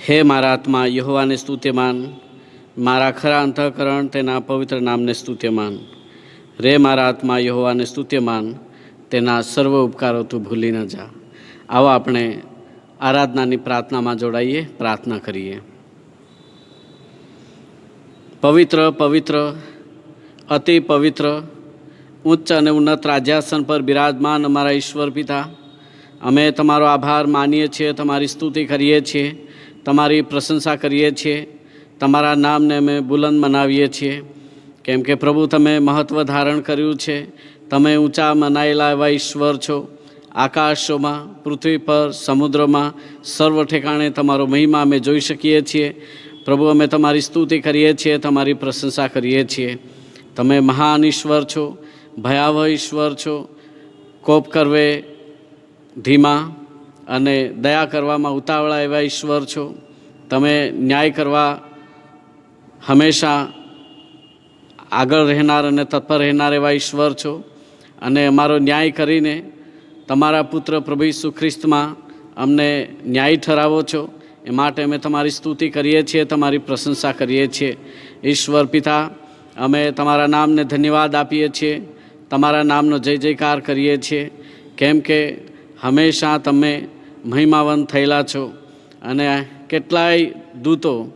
હે મારા આત્મા યહોવાને સ્તુત્યમાન, મારા ખરા અંતઃકરણ તેના પવિત્ર નામને સ્તુત્યમાન. રે મારા આત્મા યહોવાને સ્તુત્યમાન, તેના સર્વ ઉપકારો તું ભૂલી ન જા. આવો આપણે આરાધનાની પ્રાર્થનામાં જોડાઈએ, પ્રાર્થના કરીએ. પવિત્ર પવિત્ર અતિ પવિત્ર ઉચ્ચ અને ઉન્નત રાજ્યાસન પર બિરાજમાન અમારા ઈશ્વર પિતા, અમે તમારો આભાર માનીએ છીએ, તમારી સ્તુતિ કરીએ છીએ, તમારી પ્રશંસા કરીએ છીએ, તમારા નામને અમે બુલંદ મનાવીએ છીએ. કેમ કે પ્રભુ તમે મહત્ત્વ ધારણ કર્યું છે. તમે ઊંચા મનાયેલા એવા ઈશ્વર છો. આકાશોમાં, પૃથ્વી પર, સમુદ્રમાં, સર્વ ઠેકાણે તમારો મહિમા અમે જોઈ શકીએ છીએ. પ્રભુ અમે તમારી સ્તુતિ કરીએ છીએ, તમારી પ્રશંસા કરીએ છીએ. તમે મહાન ઈશ્વર છો, ભયાવહ ઈશ્વર છો, કોપ કરવે ધીમા અને દયા કરવામાં ઉતાવળા એવા ઈશ્વર છો. તમે ન્યાય કરવા હંમેશા આગળ રહેનાર અને તત્પર રહેનાર એવા ઈશ્વર છો. અને અમારો ન્યાય કરીને તમારા પુત્ર પ્રભુ ઈસુ ખ્રિસ્તમાં અમને ન્યાય ઠરાવો છો. એ માટે અમે તમારી સ્તુતિ કરીએ છીએ, તમારી પ્રશંસા કરીએ છીએ. ઈશ્વર પિતા, અમે તમારા નામને ધન્યવાદ આપીએ છીએ, તમારા નામનો જય જયકાર કરીએ છીએ. કેમ કે હંમેશા તમે મહિમાવંત થયેલા છો અને કેટલાય દૂતો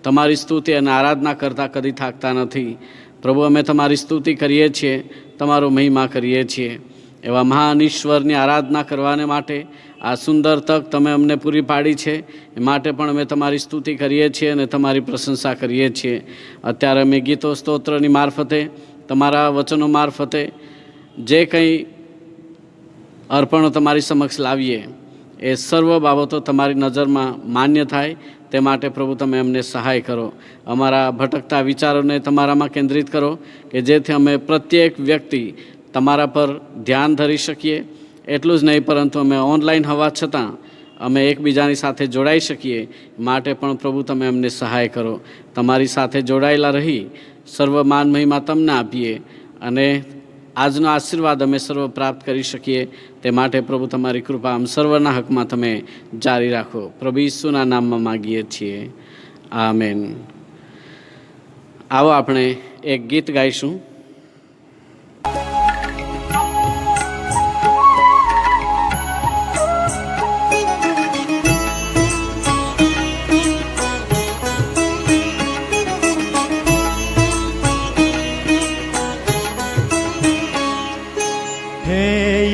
તમારી સ્તુતિ અને આરાધના કરતાં કદી થાકતા નથી. પ્રભુ અમે તમારી સ્તુતિ કરીએ છીએ, તમારો મહિમા કરીએ છીએ. એવા મહાન ઈશ્વરની આરાધના કરવાને માટે આ સુંદર તક તમે અમને પૂરી પાડી છે. એ માટે પણ અમે તમારી સ્તુતિ કરીએ છીએ અને તમારી પ્રશંસા કરીએ છીએ. અત્યારે અમે ગીતો સ્તોત્રની મારફતે, તમારા વચનો મારફતે જે કંઈ અર્પણો તમારી સમક્ષ લાવીએ, એ સર્વ બાબતો તમારી નજરમાં માન્ય થાય તે માટે પ્રભુ તમે અમને સહાય કરો. અમારા ભટકતા વિચારોને તમારામાં કેન્દ્રિત કરો કે જેથી અમે પ્રત્યેક વ્યક્તિ તમારા પર ધ્યાન ધરી શકીએ. એટલું જ નહીં, પરંતુ અમે ઓનલાઈન હોવા છતાં અમે એકબીજાની સાથે જોડાઈ શકીએ. માટે પણ પ્રભુ તમે અમને સહાય કરો. તમારી સાથે જોડાયેલા રહી સર્વ માન મહિમા તમને આપીએ અને આજનો આશીર્વાદ અમે સર્વ પ્રાપ્ત કરી શકીએ. તે માટે પ્રભુ તમારી કૃપા આમ સર્વના હકમાં તમે જારી રાખો. પ્રભુ ઈસુના નામમાં માગીએ છીએ, આમેન. આવો આપણે એક ગીત ગાઈશું.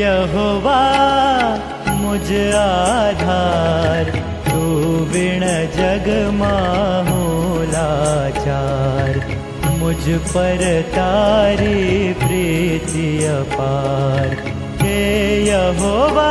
यहोवा मुझ आधार, तू बिन जग माहू लाचार. मुझ पर तारी प्रीति अपार. हे यहोवा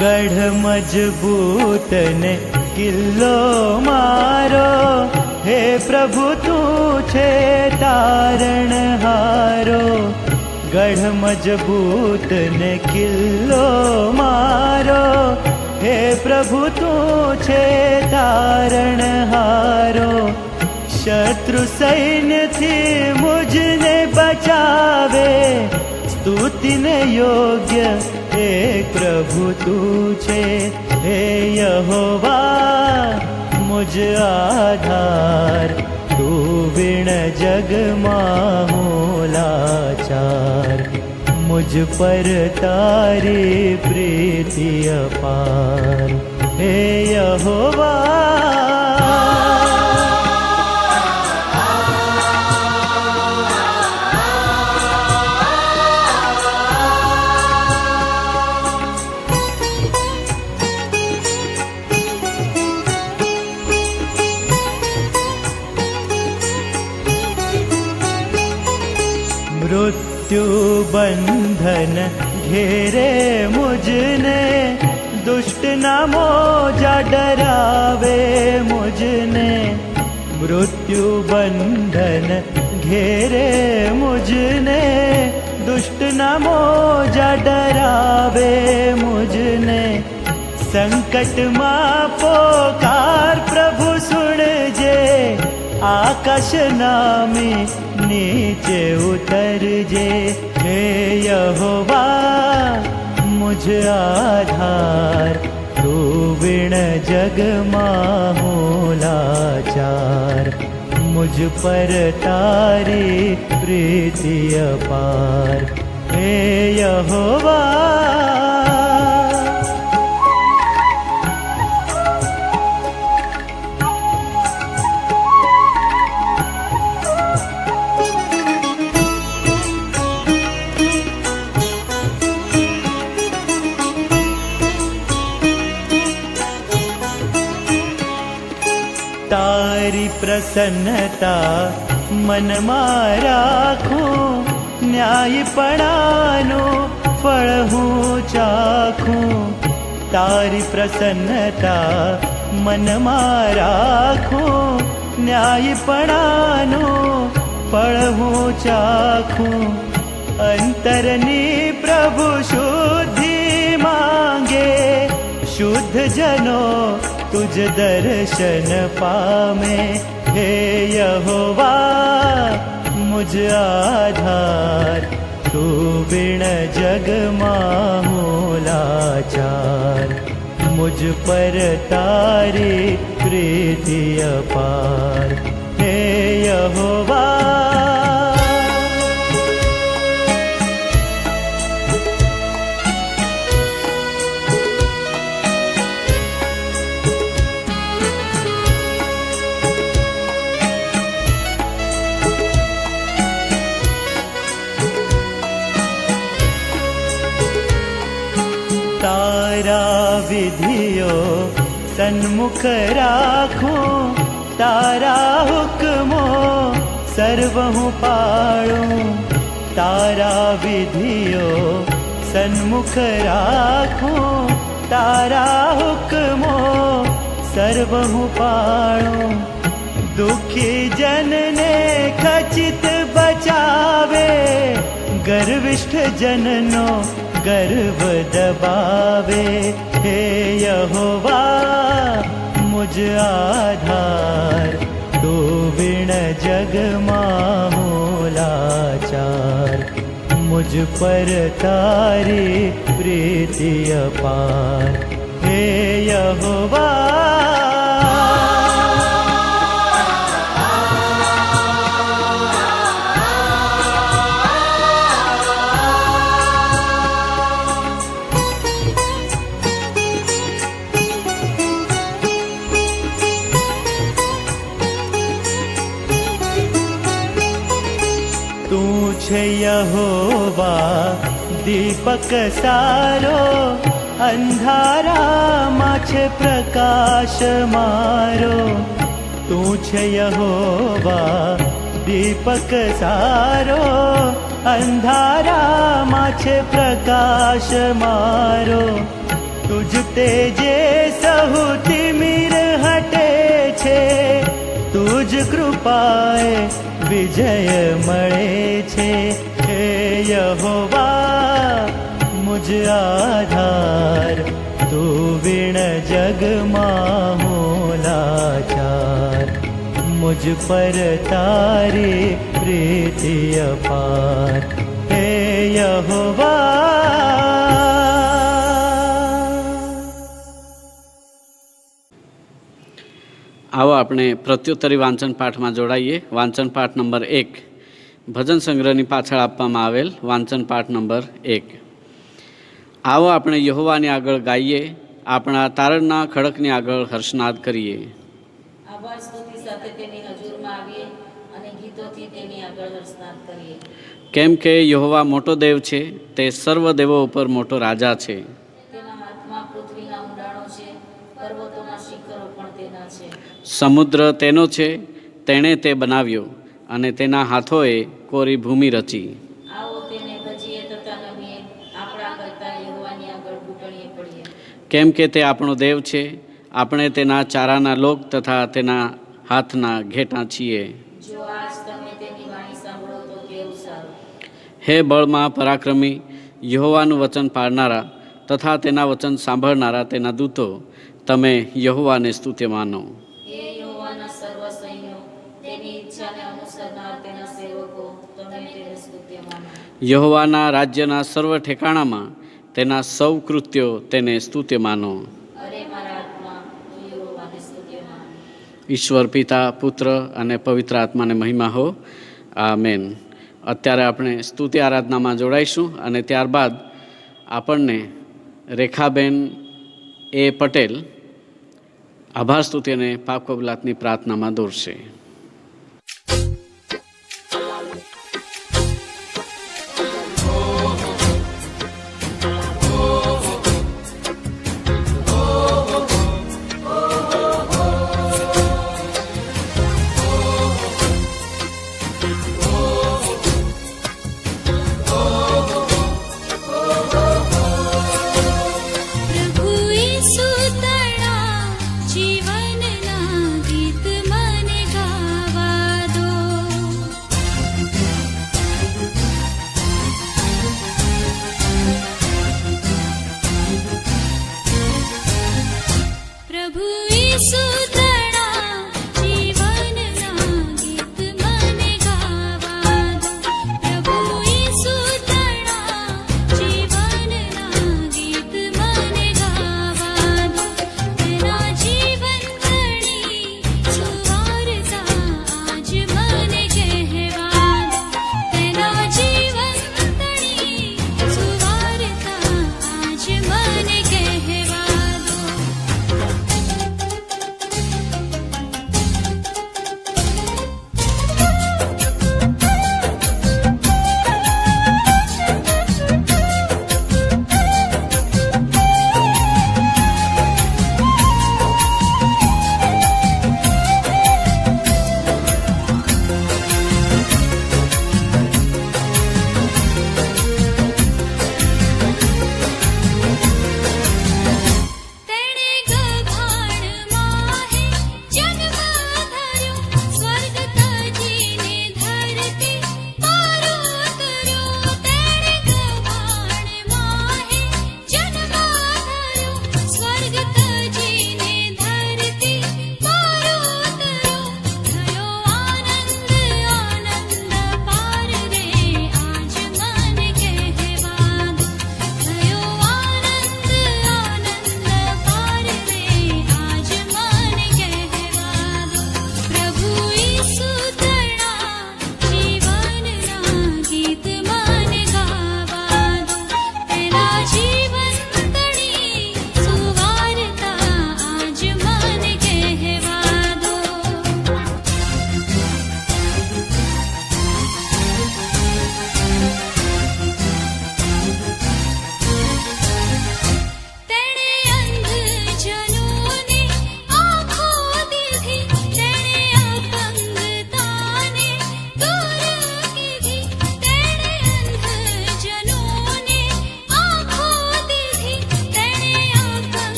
गढ़ मजबूत ने किल्लो मारो. हे प्रभु तू छे तारण हारो. गढ़ मजबूत ने किल्लो मारो. हे प्रभु तू छे तारण हारो. शत्रु सैन्य थी मुझने बचावे. स्तुति ने योग्य एक प्रभु तू छे. हे यहोवा मुझ आधार, तू बिन जग माहू लाचार. मुझ पर तारी प्रीति अपार. हे यहोवा मृत्यु बंधन घेरे मुझने. दुष्ट ना मोजा डरावे मुझने. मृत्यु बंधन घेरे मुझने, दुष्ट न मोजा डरावे मुझने। संकट मां पोकार प्रभु सुन जे, आकाश नामी नीचे उतर जे। हे यहोवा मुझ आधार, तू बिन जग माहू लाचार। मुझ पर तारी प्रीति अपार, हे यहोवा। तारी प्रसन्नता मन में राखूं, न्यायपणानो फल हूँ चाखूं। तारी प्रसन्नता मन में राखूं, न्यायपणानो फल हूँ चाखूं। अंतरनी प्रभु शुद्धि मांगे, शुद्ध जनो तुझ दर्शन पामे। हे यहोवा मुझ आधार, तू बिन जग माहू लाचार। मुझ पर तारी प्रीति अपार, हे यहोवा। तारा विधियो सन्मुख राखूं, तारा हुक्मो सर्वहु पाळूं। तारा विधियो सन्मुख राखूं, तारा हुक्मो सर्वहु पाळूं। दुखी जन ने खचित बचावे, गर्विष्ठ जननो गर्व दबावे। हे यहोवा मुझ आधार, तू बिन जग माहू लाचार। मुझ पर तारी प्रीति अपार, हे यहोवा। तू छे यहोवा दीपक सारो, अंधारा माछे प्रकाश मारो। तू छे यहोवा दीपक सारो, अंधारा माछे प्रकाश मारो। तुझ तेजे सहु तिमिर हटे छे, तुझ कृपाए विजय मळे छे। हे यहोवा मुझ आधार, तू बिन जग माहू लाचार। मुझ पर तारी प्रीति अपार, हे यहोवा। આવો આપણે પ્રત્યુત્તરી વાંચન પાઠમાં જોડાઈએ. વાંચન પાઠ નંબર 1, ભજન સંગ્રહની પાછળ આપવામાં આવેલ વાંચન પાઠ નંબર 1. આવો આપણે યહોવાની આગળ ગાઈએ, આપણા તારણના ખડકની આગળ હર્ષનાદ કરીએ. આભાર સ્તુતિ સાથે તેની હજુરમાં આવીએ અને ગીતોથી તેની આગળ હર્ષનાદ કરીએ. કેમ કે યહોવા મોટો દેવ છે, તે સર્વ દેવો ઉપર મોટો રાજા છે. તેના હાથમાં પૃથ્વીના ઊંડાણો છે, પર્વતોના શિખરો પણ તેના છે. સમુદ્ર તેનો છે, તેણે તે બનાવ્યો, અને તેના હાથોએ કોરી ભૂમિ રચી. આવો તેને ભજીએ તથા નમીએ, આપણા કરતા યહોવાની આગળ ઘૂંટણીએ પડીએ. કેમ કે તે આપણો દેવ છે, આપણે તેના ચારાના લોક તથા તેના હાથના ઘેટા છીએ. જો આજ તમે તેની વાણી સાંભળો તો કેવું સારું. હે બળમાં પરાક્રમી, યહોવાનું વચન પાળનારા તથા તેના વચન સાંભળનારા તેના દૂતો, તમે યહોવાને સ્તુત્ય માનો. હે યહોવાના સર્વ સૈન્યો, તેની ઈચ્છાને અનુસરનાર તેના સેવકો, તમે તેને સ્તુત્ય માનો. યહોવાના રાજ્યના સર્વ ઠેકાણામાં તેના સૌ કૃત્યો તેને સ્તુત્ય માનો. અરે મારા આત્મા, તું યહોવાને સ્તુત્ય માન. ઈશ્વર પિતા, પુત્ર અને પવિત્ર આત્માને મહિમા હો. આમેન. અત્યારે આપણે સ્તુતિ આરાધનામાં જોડાઈશું અને ત્યારબાદ આપણને રેખાબેન એ પટેલ આભાર સ્તુતિ અને પાપ કબૂલાતની પ્રાર્થનામાં દોરશે. પ્રભુ ઈસુ તણા જીવનના ગીત મને ગા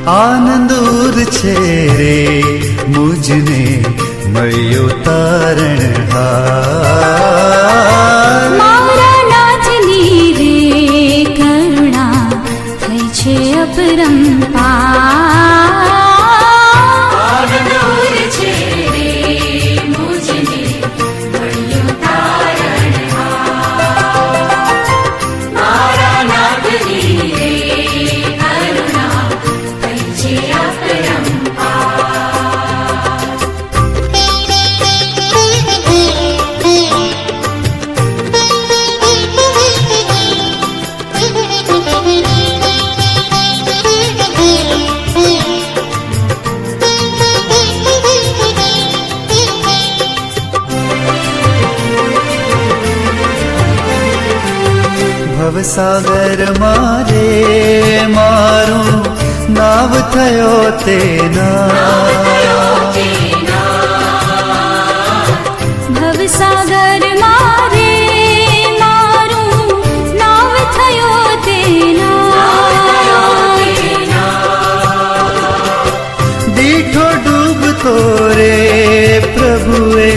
આનંદૂર છે રે મુજને મળ્યો તારણહાર. મારા નાથની રે કરુણા થઈ છે અપરંપાર. આનંદૂર છે રે મુજને મળ્યો તારણહાર. મારા નાથની રે કરુણા થઈ છે અપરંપાર. ભવસાગર મારે મારું નાવ થયો તેના. ભવસાગર મારે મારું નાવ થયો તેના. દીઠો ડૂબતો રે પ્રભુએ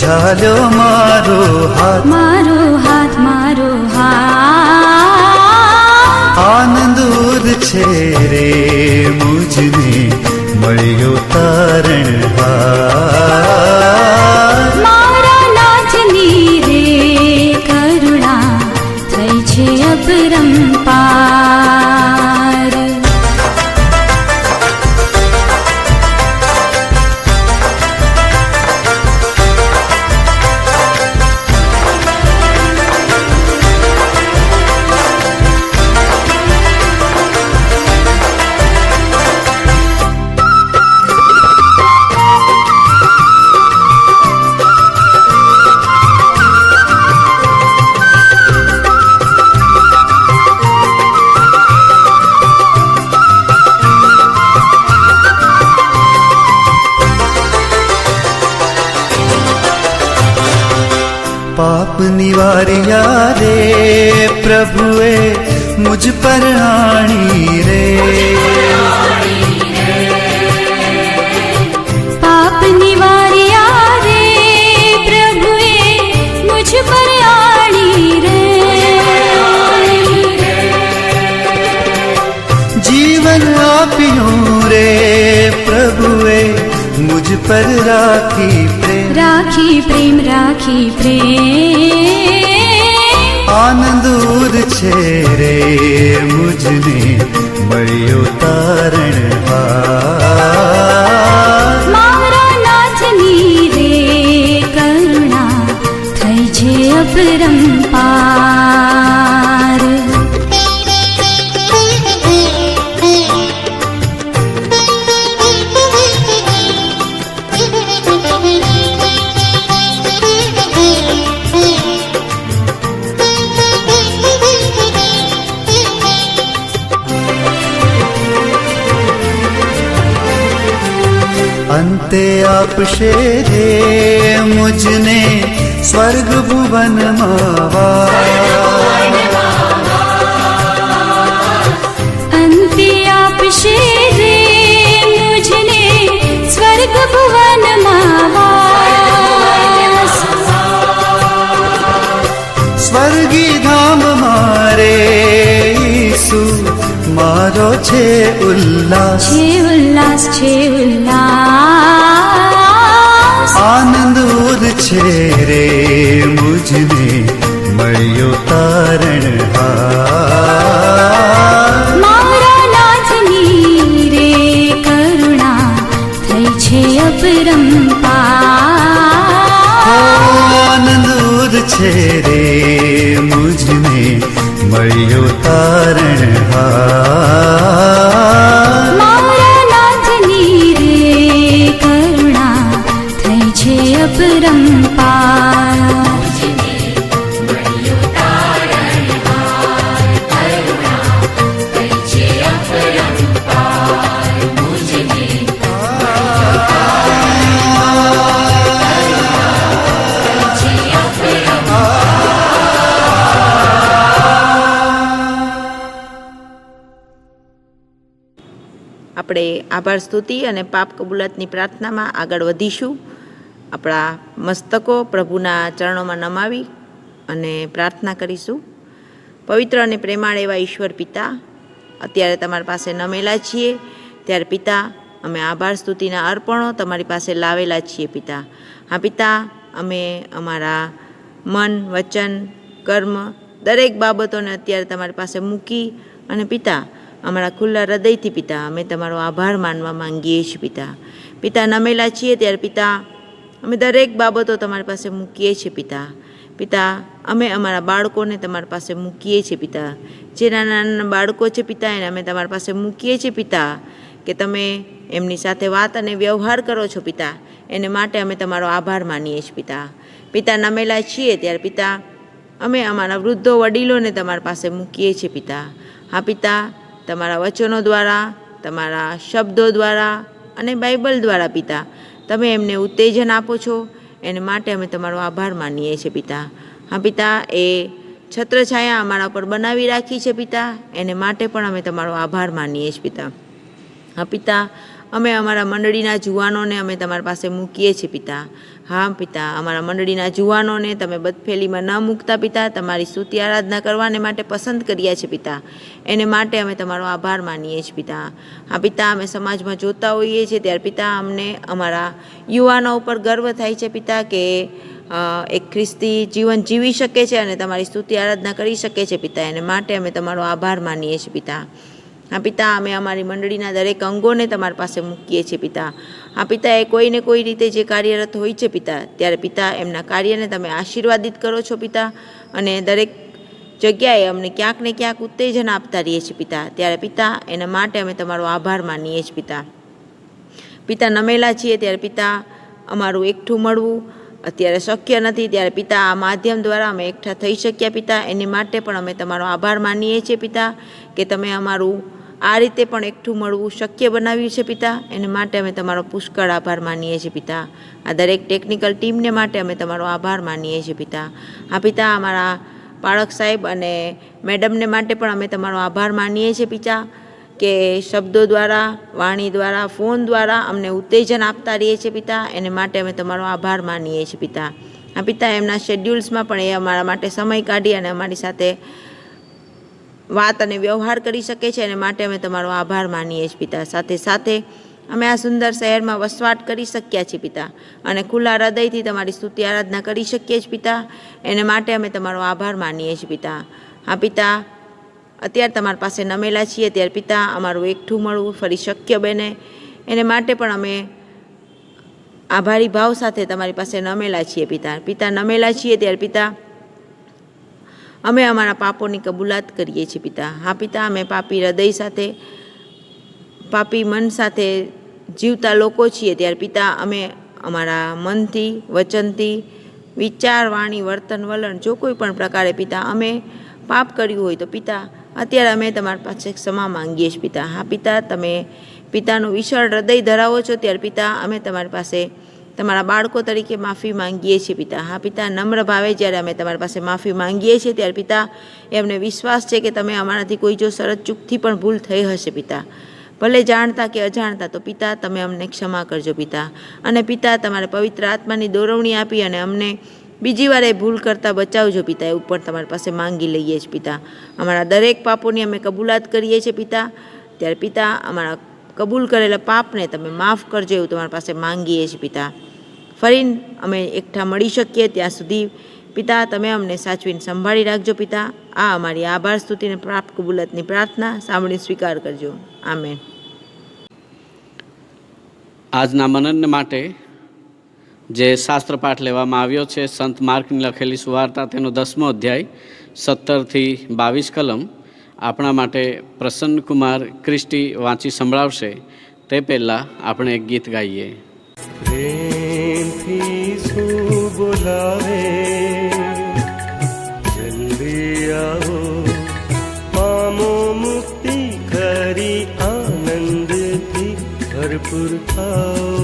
ઝાલ્યો મારો હાથ. મારો હાથ મારો હાથ. આનંદૂર છે રે મુજને મળ્યો તારણહાર. મારા નાથની રે કરુણા થઈ છે અપરંપાર. પાપ નિવાર્યા રે પ્રભુએ મુજ પર આણી રે. પાપ નિવાર્યા રે પ્રભુએ મુझ પર આણી રે. જીવન આપ્યું રે પ્રભુએ મુજ પર રાખી પ્રેમ. રાખી પ્રેમ રાખી પ્રેમ. આનંદૂર છે રે મુજને મળ્યો તારણહાર. મારા નાથની રે કરુણા થઈ છે અપરંપાર. અંતે આપશે રે મુજને સ્વર્ગ ભુવનમાં. અંતે આપશે રે મુझને સ્વર્ગ ભુવનમાં વાસ. સ્વર્ગી ધામ મારે ઈસુ મારો છે ઉલ્લાસ. છે ઉલ્લાસ છે ઉલ્લાસ. આનંદૂર છે રે મુજને મળ્યો તારણહાર. મારા નાથની રે કરુણા થઈ છે અપરંપાર. આનંદૂર છે રે મુજને મળ્યો તારણહાર. મારા નાથની રે કરુણા થઈ છે અપરંપાર. આપણે આભાર સ્તુતિ અને પાપ કબૂલાતની પ્રાર્થનામાં આગળ વધીશું. આપણા મસ્તકો પ્રભુના ચરણોમાં નમાવી અને પ્રાર્થના કરીશું. પવિત્ર અને પ્રેમાળ એવા ઈશ્વર પિતા, અત્યારે તમારી પાસે નમેલા છીએ ત્યારે પિતા અમે આભાર સ્તુતિના અર્પણો તમારી પાસે લાવેલા છીએ પિતા. હા પિતા, અમે અમારા મન, વચન, કર્મ દરેક બાબતોને અત્યારે તમારી પાસે મૂકી અને પિતા અમારા ખુલ્લા હૃદયથી પિતા અમે તમારો આભાર માનવા માંગીએ છીએ પિતા. પિતા નમેલા છીએ ત્યારે પિતા અમે દરેક બાબતો તમારી પાસે મૂકીએ છીએ પિતા. પિતા અમે અમારા બાળકોને તમારી પાસે મૂકીએ છીએ પિતા. જે નાના નાના બાળકો છે પિતા એને અમે તમારી પાસે મૂકીએ છીએ પિતા, કે તમે એમની સાથે વાત અને વ્યવહાર કરો છો પિતા, એને માટે અમે તમારો આભાર માનીએ છીએ પિતા. પિતા નમેલા છીએ ત્યારે પિતા અમે અમારા વૃદ્ધો વડીલોને તમારી પાસે મૂકીએ છીએ પિતા. હા પિતા, તમારા વચનો દ્વારા, તમારા શબ્દો દ્વારા અને બાઇબલ દ્વારા પિતા તમે એમને ઉત્તેજન આપો છો, એને માટે અમે તમારો આભાર માનીએ છીએ પિતા. હા પિતા, એ છત્રછાયા અમારા પર બનાવી રાખી છે પિતા, એને માટે પણ અમે તમારો આભાર માનીએ છીએ પિતા. હા પિતા, અમે અમારા મંડળીના જુવાનોને અમે તમારી પાસે મૂકીએ છીએ પિતા. હા પિતા, અમારા મંડળીના જુવાનોને તમે બદફેલીમાં ન મૂકતા પિતા, તમારી સ્તુતિ આરાધના કરવાને માટે પસંદ કર્યા છે પિતા, એને માટે અમે તમારો આભાર માનીએ છીએ પિતા. હા પિતા, અમે સમાજમાં જોતા હોઈએ છીએ ત્યારે પિતા અમને અમારા યુવાનો ઉપર ગર્વ થાય છે પિતા, કે એક ખ્રિસ્તી જીવન જીવી શકે છે અને તમારી સ્તુતિ આરાધના કરી શકે છે પિતા, એને માટે અમે તમારો આભાર માનીએ છીએ પિતા. હા પિતા, અમે અમારી મંડળીના દરેક અંગોને તમારી પાસે મૂકીએ છીએ પિતા. હા પિતા, એ કોઈને કોઈ રીતે જે કાર્યરત હોય છે પિતા, ત્યારે પિતા એમના કાર્યને તમે આશીર્વાદિત કરો છો પિતા, અને દરેક જગ્યાએ અમને ક્યાંક ને ક્યાંક ઉત્તેજન આપતા રહીએ છીએ પિતા, ત્યારે પિતા એના માટે અમે તમારો આભાર માનીએ છીએ પિતા. પિતા નમેલા છીએ ત્યારે પિતા અમારું એકઠું મળવું અત્યારે શક્ય નથી, ત્યારે પિતા આ માધ્યમ દ્વારા અમે એકઠા થઈ શક્યા પિતા, એની માટે પણ અમે તમારો આભાર માનીએ છીએ પિતા, કે તમે અમારું આ રીતે પણ એકઠું મળવું શક્ય બનાવ્યું છે પિતા, એને માટે અમે તમારો પુષ્કળ આભાર માનીએ છીએ પિતા. આ દરેક ટેકનિકલ ટીમને માટે અમે તમારો આભાર માનીએ છીએ પિતા. હા પિતા, અમારા પાળક સાહેબ અને મેડમને માટે પણ અમે તમારો આભાર માનીએ છીએ પિતા, કે શબ્દો દ્વારા, વાણી દ્વારા, ફોન દ્વારા અમને ઉત્તેજન આપતા રહીએ છીએ પિતા, એને માટે અમે તમારો આભાર માનીએ છીએ પિતા. હા પિતા, એમના શેડ્યુલ્સમાં પણ એ અમારા માટે સમય કાઢી અને અમારી સાથે વાત અને વ્યવહાર કરી શકે છે, એને માટે અમે તમારો આભાર માનીએ છીએ પિતા. સાથે સાથે અમે આ સુંદર શહેરમાં વસવાટ કરી શક્યા છીએ પિતા, અને ખુલ્લા હૃદયથી તમારી સ્તુતિ આરાધના કરી શકીએ છીએ પિતા, એને માટે અમે તમારો આભાર માનીએ છીએ પિતા. હા પિતા, અત્યારે તમારી પાસે નમેલા છીએ ત્યારે પિતા અમારું એકઠું મળવું ફરી શક્ય બને, એને માટે પણ અમે આભારી ભાવ સાથે તમારી પાસે નમેલા છીએ પિતા. પિતા નમેલા છીએ ત્યારે પિતા અમે અમારા પાપોની કબૂલાત કરીએ છીએ પિતા. હા પિતા, અમે પાપી હૃદય સાથે, પાપી મન સાથે જીવતા લોકો છીએ ત્યારે પિતા અમે અમારા મનથી, વચનથી, વિચાર, વાણી, વર્તન, વલણ જો કોઈ પણ પ્રકારે પિતા અમે પાપ કર્યું હોય તો પિતા અત્યારે અમે તમારી પાસે ક્ષમા માંગીએ છીએ પિતા. હા પિતા, તમે પિતાનું વિશાળ હૃદય ધરાવો છો ત્યારે પિતા અમે તમારી પાસે તમારા બાળકો તરીકે માફી માંગીએ છીએ પિતા. હા પિતા, નમ્ર ભાવે જ્યારે અમે તમારી પાસે માફી માંગીએ છીએ ત્યારે પિતા એ અમને વિશ્વાસ છે કે તમે અમારાથી કોઈ જો શરત ચૂકથી પણ ભૂલ થઈ હશે પિતા, ભલે જાણતા કે અજાણતા, તો પિતા તમે અમને ક્ષમા કરજો પિતા. અને પિતા તમારે પવિત્ર આત્માની દોરવણી આપી અને અમને બીજી વાર એ ભૂલ કરતાં બચાવજો પિતા, એવું પણ તમારી પાસે માંગી લઈએ છીએ પિતા. અમારા દરેક પાપોની અમે કબૂલાત કરીએ છીએ પિતા, ત્યારે પિતા અમારા કબૂલ કરેલા પાપને તમે માફ કરજો એવું તમારી પાસે માંગીએ છીએ પિતા. ફરી અમે એકઠા મળી શકીએ ત્યાં સુધી પિતા તમે અમને સાચવીને સંભાળી રાખજો પિતા. આ અમારી આભાર સ્તુતિને પ્રાપ્ત કબૂલાતની પ્રાર્થના સાંભળીને સ્વીકાર કરજો. આમેન. આજના મનન માટે જે શાસ્ત્ર પાઠ લેવામાં આવ્યો છે સંત માર્કની લખેલી સુવાર્તા, તેનો 10મો અધ્યાય 17 થી 22 કલમ આપણા માટે પ્રસન્નકુમાર ક્રિસ્ટી વાંચી સંભળાવશે. તે પહેલાં આપણે એક ગીત ગાઈએ. પ્રેમથી શું બોલાવે, જલ્દી આવો, પામો મુક્તિ ખરી, આનંદથી ભરપૂર થાઓ.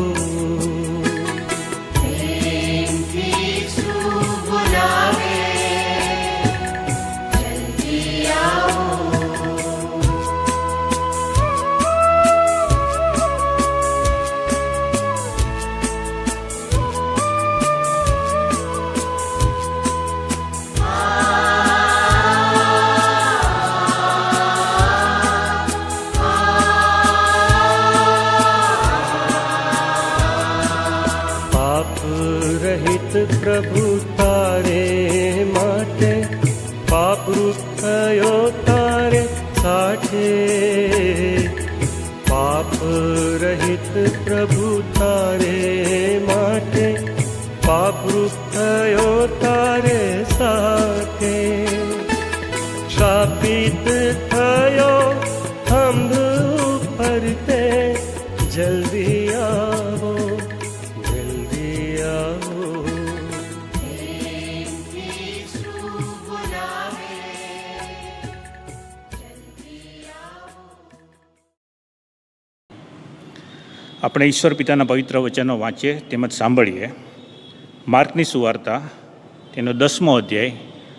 પ્રભુ તારે માટે, પાપરૂપ થયો તારે સાઠે. પાપ રહિત પ્રભુ તારે માટે, પાપરૂપ થયો તારે સાથે. શાપિત થયો થંભ ઉપર તે, જલ્દી આવો જલ્દી આવો. આપણે ઈશ્વર પિતાના પવિત્ર વચનો વાંચીએ તેમજ સાંભળીએ. માર્કની સુવાર્તા તેનો 10મો અધ્યાય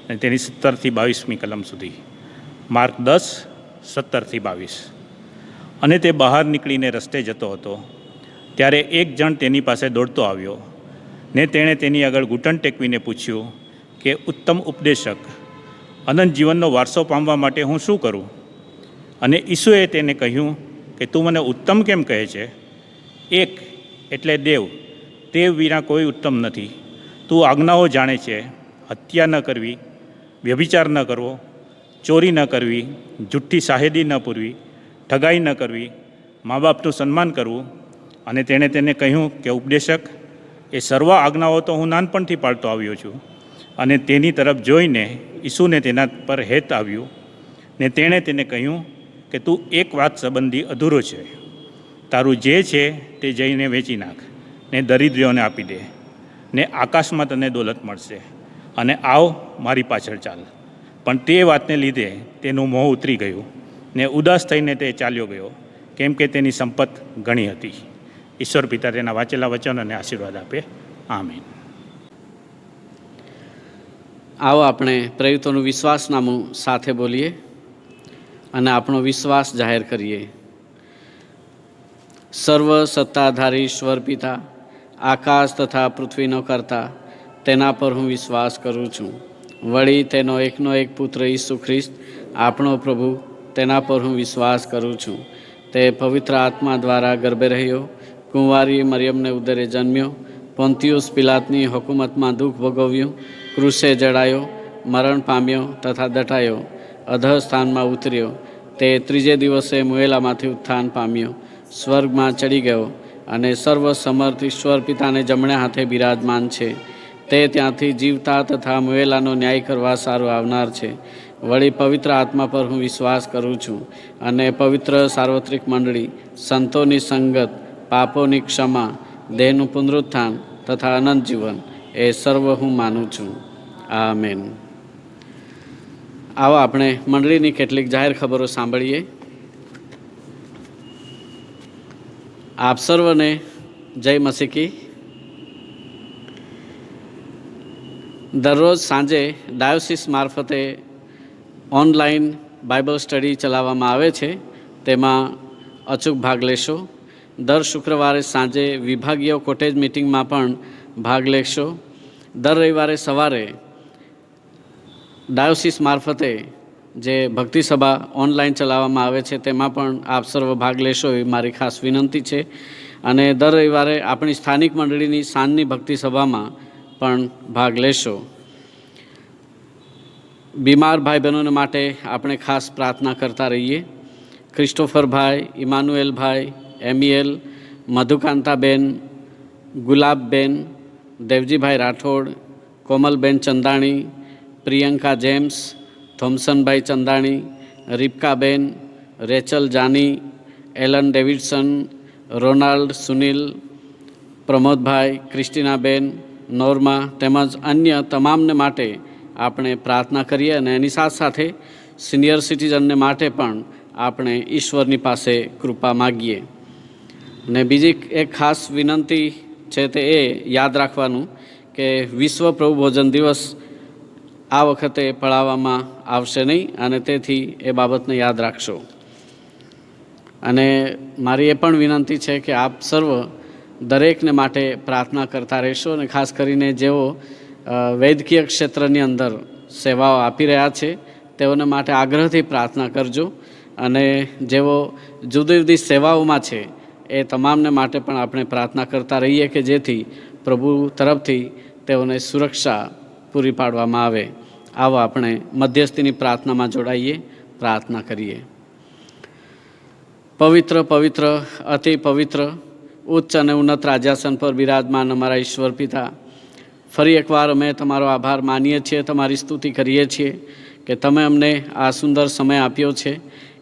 અને તેની 17થી 22મી કલમ સુધી. માર્ક 10, 17થી 22. અને તે બહાર નીકળીને રસ્તે જતો હતો, ત્યારે એક જણ તેની પાસે દોડતો આવ્યો ને તેણે તેની આગળ ઘૂંટણ ટેકવીને પૂછ્યું કે, ઉત્તમ ઉપદેશક, અનંત જીવનનો વારસો પામવા માટે હું શું કરું? અને ઈસુએ તેને કહ્યું કે તું મને ઉત્તમ કેમ કહે છે? એક એટલે દેવ, દેવ વિના કોઈ ઉત્તમ નથી. તું આજ્ઞાઓ જાણે છે: હત્યા ન કરવી, વ્યભિચાર ન કરવો, ચોરી ન કરવી, જુઠ્ઠી શાહેદી ન પૂરવી, ઠગાઈ ન કરવી, મા બાપનું સન્માન કરવું. અને તેણે તેને કહ્યું કે ઉપદેશક, એ સર્વ આજ્ઞાઓ તો હું નાનપણથી પાળતો આવ્યો છું. અને તેની તરફ જોઈને ઈસુને તેના પર હેત આવ્યું ને તેણે તેને કહ્યું કે તું એક વાત સંબંધી અધૂરો છે. તારું જે છે તે જઈને વેચી નાખ ને દરિદ્રીઓને આપી દે, ને આકાશમાં તને દોલત મળશે. અને આવ મારી પાછળ ચાલ. પણ તે વાતને લીધે તેનું મોં ઉતરી ગયું ને ઉદાસ થઈને તે ચાલ્યો ગયો, કેમ કે તેની સંપત ઘણી હતી. ઈશ્વર પિતા તેના વાંચેલા વચનોને આશીર્વાદ આપે. આમીન. આવો આપણે પ્રયુક્તોનું વિશ્વાસનામું સાથે બોલીએ અને આપણો વિશ્વાસ જાહેર કરીએ. સર્વ સત્તાધારી ઈશ્વર પિતા, આકાશ તથા પૃથ્વીનો કરતા, તેના પર હું વિશ્વાસ કરું છું. વળી તેનો એકનો એક પુત્ર ઈસુ ખ્રિસ્ત, આપણો પ્રભુ, તેના પર હું વિશ્વાસ કરું છું. તે પવિત્ર આત્મા દ્વારા ગર્ભે રહ્યો, કુંવારી મરિયમને ઉદરે જન્મ્યો, પોન્તિયુસ પિલાતની હુકુમતમાં દુઃખ ભોગવ્યું, ક્રૂસે જડાયો, મરણ પામ્યો તથા દટાયો, અધઃ સ્થાનમાં ઉતર્યો. તે ત્રીજે દિવસે મુએલામાંથી ઉત્થાન પામ્યો, સ્વર્ગમાં ચડી ગયો અને સર્વ સમર્થ ઈશ્વર પિતાને જમણે હાથે બિરાજમાન છે. તે ત્યાંથી જીવતા તથા મુએલાનો ન્યાય કરવા સારું આવનાર છે. વળી પવિત્ર આત્મા પર હું વિશ્વાસ કરું છું અને પવિત્ર સાર્વત્રિક મંડળી, સંતોની સંગત, પાપોની ક્ષમા, દેહનું પુનરુત્થાન તથા અનંત જીવન, એ સર્વ હું માનું છું. આમેન. આવો આપણે મંડળીની કેટલીક જાહેર ખબરો સાંભળીએ. આપ સર્વને જય મસીકી. દરરોજ સાંજે ડાયોસિસ મારફતે ઓનલાઈન બાઇબલ સ્ટડી ચલાવવામાં આવે છે, તેમાં અચૂક ભાગ લેશો. દર શુક્રવારે સાંજે વિભાગીય કોટેજ મિટિંગમાં પણ ભાગ લેશો. દર રવિવારે સવારે ડાયોસિસ મારફતે જે ભક્તિ સભા ઓનલાઈન ચલાવવામાં આવે છે તેમાં પણ આપ સર્વ ભાગ લેશો એવી મારી ખાસ વિનંતી છે. અને દર રવિવારે આપણી સ્થાનિક મંડળીની સાંજની ભક્તિ સભામાં પણ ભાગ લેશો. બીમાર ભાઈ બહેનોને માટે આપણે ખાસ પ્રાર્થના કરતા રહીએ. ક્રિસ્ટોફરભાઈ, ઇમાનુએલભાઈ, એમિયલ, મધુકાંતાબેન, ગુલાબબેન, દેવજીભાઈ રાઠોડ, કોમલબેન ચંદાણી, પ્રિયંકા જેમ્સ, થોમસનભાઈ ચંદાણી, રિપકાબેન, Rachel Jani, Allen Davidson, Ronald Sunil, પ્રમોદભાઈ, ક્રિસ્ટીનાબેન, નોર્મા તેમજ અન્ય તમામને માટે આપણે પ્રાર્થના કરીએ. અને એની સાથે સાથે સિનિયર સિટીઝનને માટે પણ આપણે ઈશ્વરની પાસે કૃપા માગીએ. ને બીજી એક ખાસ વિનંતી છે તે એ યાદ રાખવાનું કે વિશ્વ પ્રભુ ભોજન દિવસ આ વખતે પળાવવામાં આવશે નહીં, અને તેથી એ બાબતને યાદ રાખશો. અને મારી એ પણ વિનંતી છે કે આપ સર્વ દરેકને માટે પ્રાર્થના કરતા રહેશો. અને ખાસ કરીને જેઓ વૈદ્યકીય ક્ષેત્રની અંદર સેવાઓ આપી રહ્યા છે તેઓને માટે આગ્રહથી પ્રાર્થના કરજો. અને જેઓ જુદી જુદી સેવાઓમાં છે એ તમામને માટે પણ આપણે પ્રાર્થના કરતા રહીએ કે જેથી પ્રભુ તરફથી તેઓને સુરક્ષા પૂરી પાડવામાં આવે. આવો આપણે મધ્યસ્થીની પ્રાર્થનામાં જોડાઈએ, પ્રાર્થના કરીએ. પવિત્ર પવિત્ર અતિ પવિત્ર ઉચ્ચ અને ઉન્નત રાજ્યાસન પર બિરાજમાન અમારા ઈશ્વર પિતા, ફરી એકવાર અમે તમારો આભાર માનીએ છીએ, તમારી સ્તુતિ કરીએ છીએ કે તમે અમને આ સુંદર સમય આપ્યો છે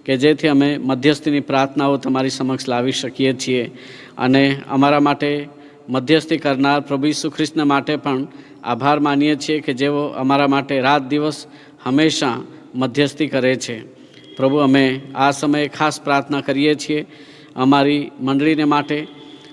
કે જેથી અમે મધ્યસ્થીની પ્રાર્થનાઓ તમારી સમક્ષ લાવી શકીએ છીએ. અને અમારા માટે મધ્યસ્થી કરનાર પ્રભુ ઈસુ ખ્રિસ્તના માટે પણ આભાર માનીએ છીએ કે જેઓ અમારા માટે રાત દિવસ હંમેશા મધ્યસ્થી કરે છે. પ્રભુ, અમે આ સમયે ખાસ પ્રાર્થના કરીએ છીએ અમારી મંડળીને માટે.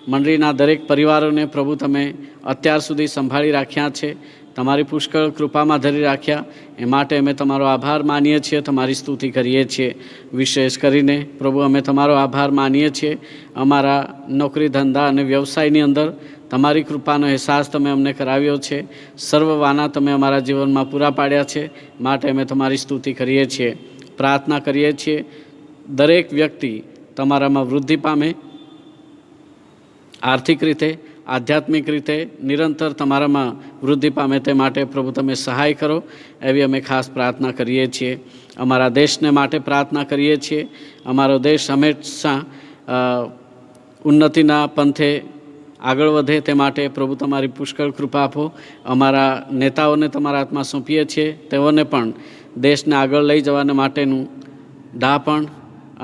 મંડળીના દરેક પરિવારોને પ્રભુ તમે અત્યાર સુધી સંભાળી રાખ્યા છે, તમારી પુષ્કળ કૃપામાં ધરી રાખ્યા. એ માટે અમે તમારો આભાર માનીએ છીએ, તમારી સ્તુતિ કરીએ છીએ. વિશેષ કરીને પ્રભુ અમે તમારો આભાર માનીએ છીએ અમારા નોકરી ધંધા અને વ્યવસાયની અંદર તમારી કૃપાનો અહેસાસ તમે અમને કરાવ્યો છે. સર્વવાના તમે અમારા જીવનમાં પૂરા પાડ્યા છે, માટે અમે તમારી સ્તુતિ કરીએ છીએ. પ્રાર્થના કરીએ છીએ દરેક વ્યક્તિ તમારામાં વૃદ્ધિ પામે, આર્થિક રીતે, આધ્યાત્મિક રીતે નિરંતર તમારામાં વૃદ્ધિ પામે તે માટે પ્રભુ તમે સહાય કરો, એવી અમે ખાસ પ્રાર્થના કરીએ છીએ. અમારા દેશને માટે પ્રાર્થના કરીએ છીએ. અમારો દેશ હંમેશા ઉન્નતિના પંથે આગળ વધે તે માટે પ્રભુ તમારી પુષ્કળ કૃપા આપો. અમારા નેતાઓને તમારા હાથમાં સોંપીએ છીએ, તેઓને પણ દેશને આગળ લઈ જવાને માટેનું ડાપણ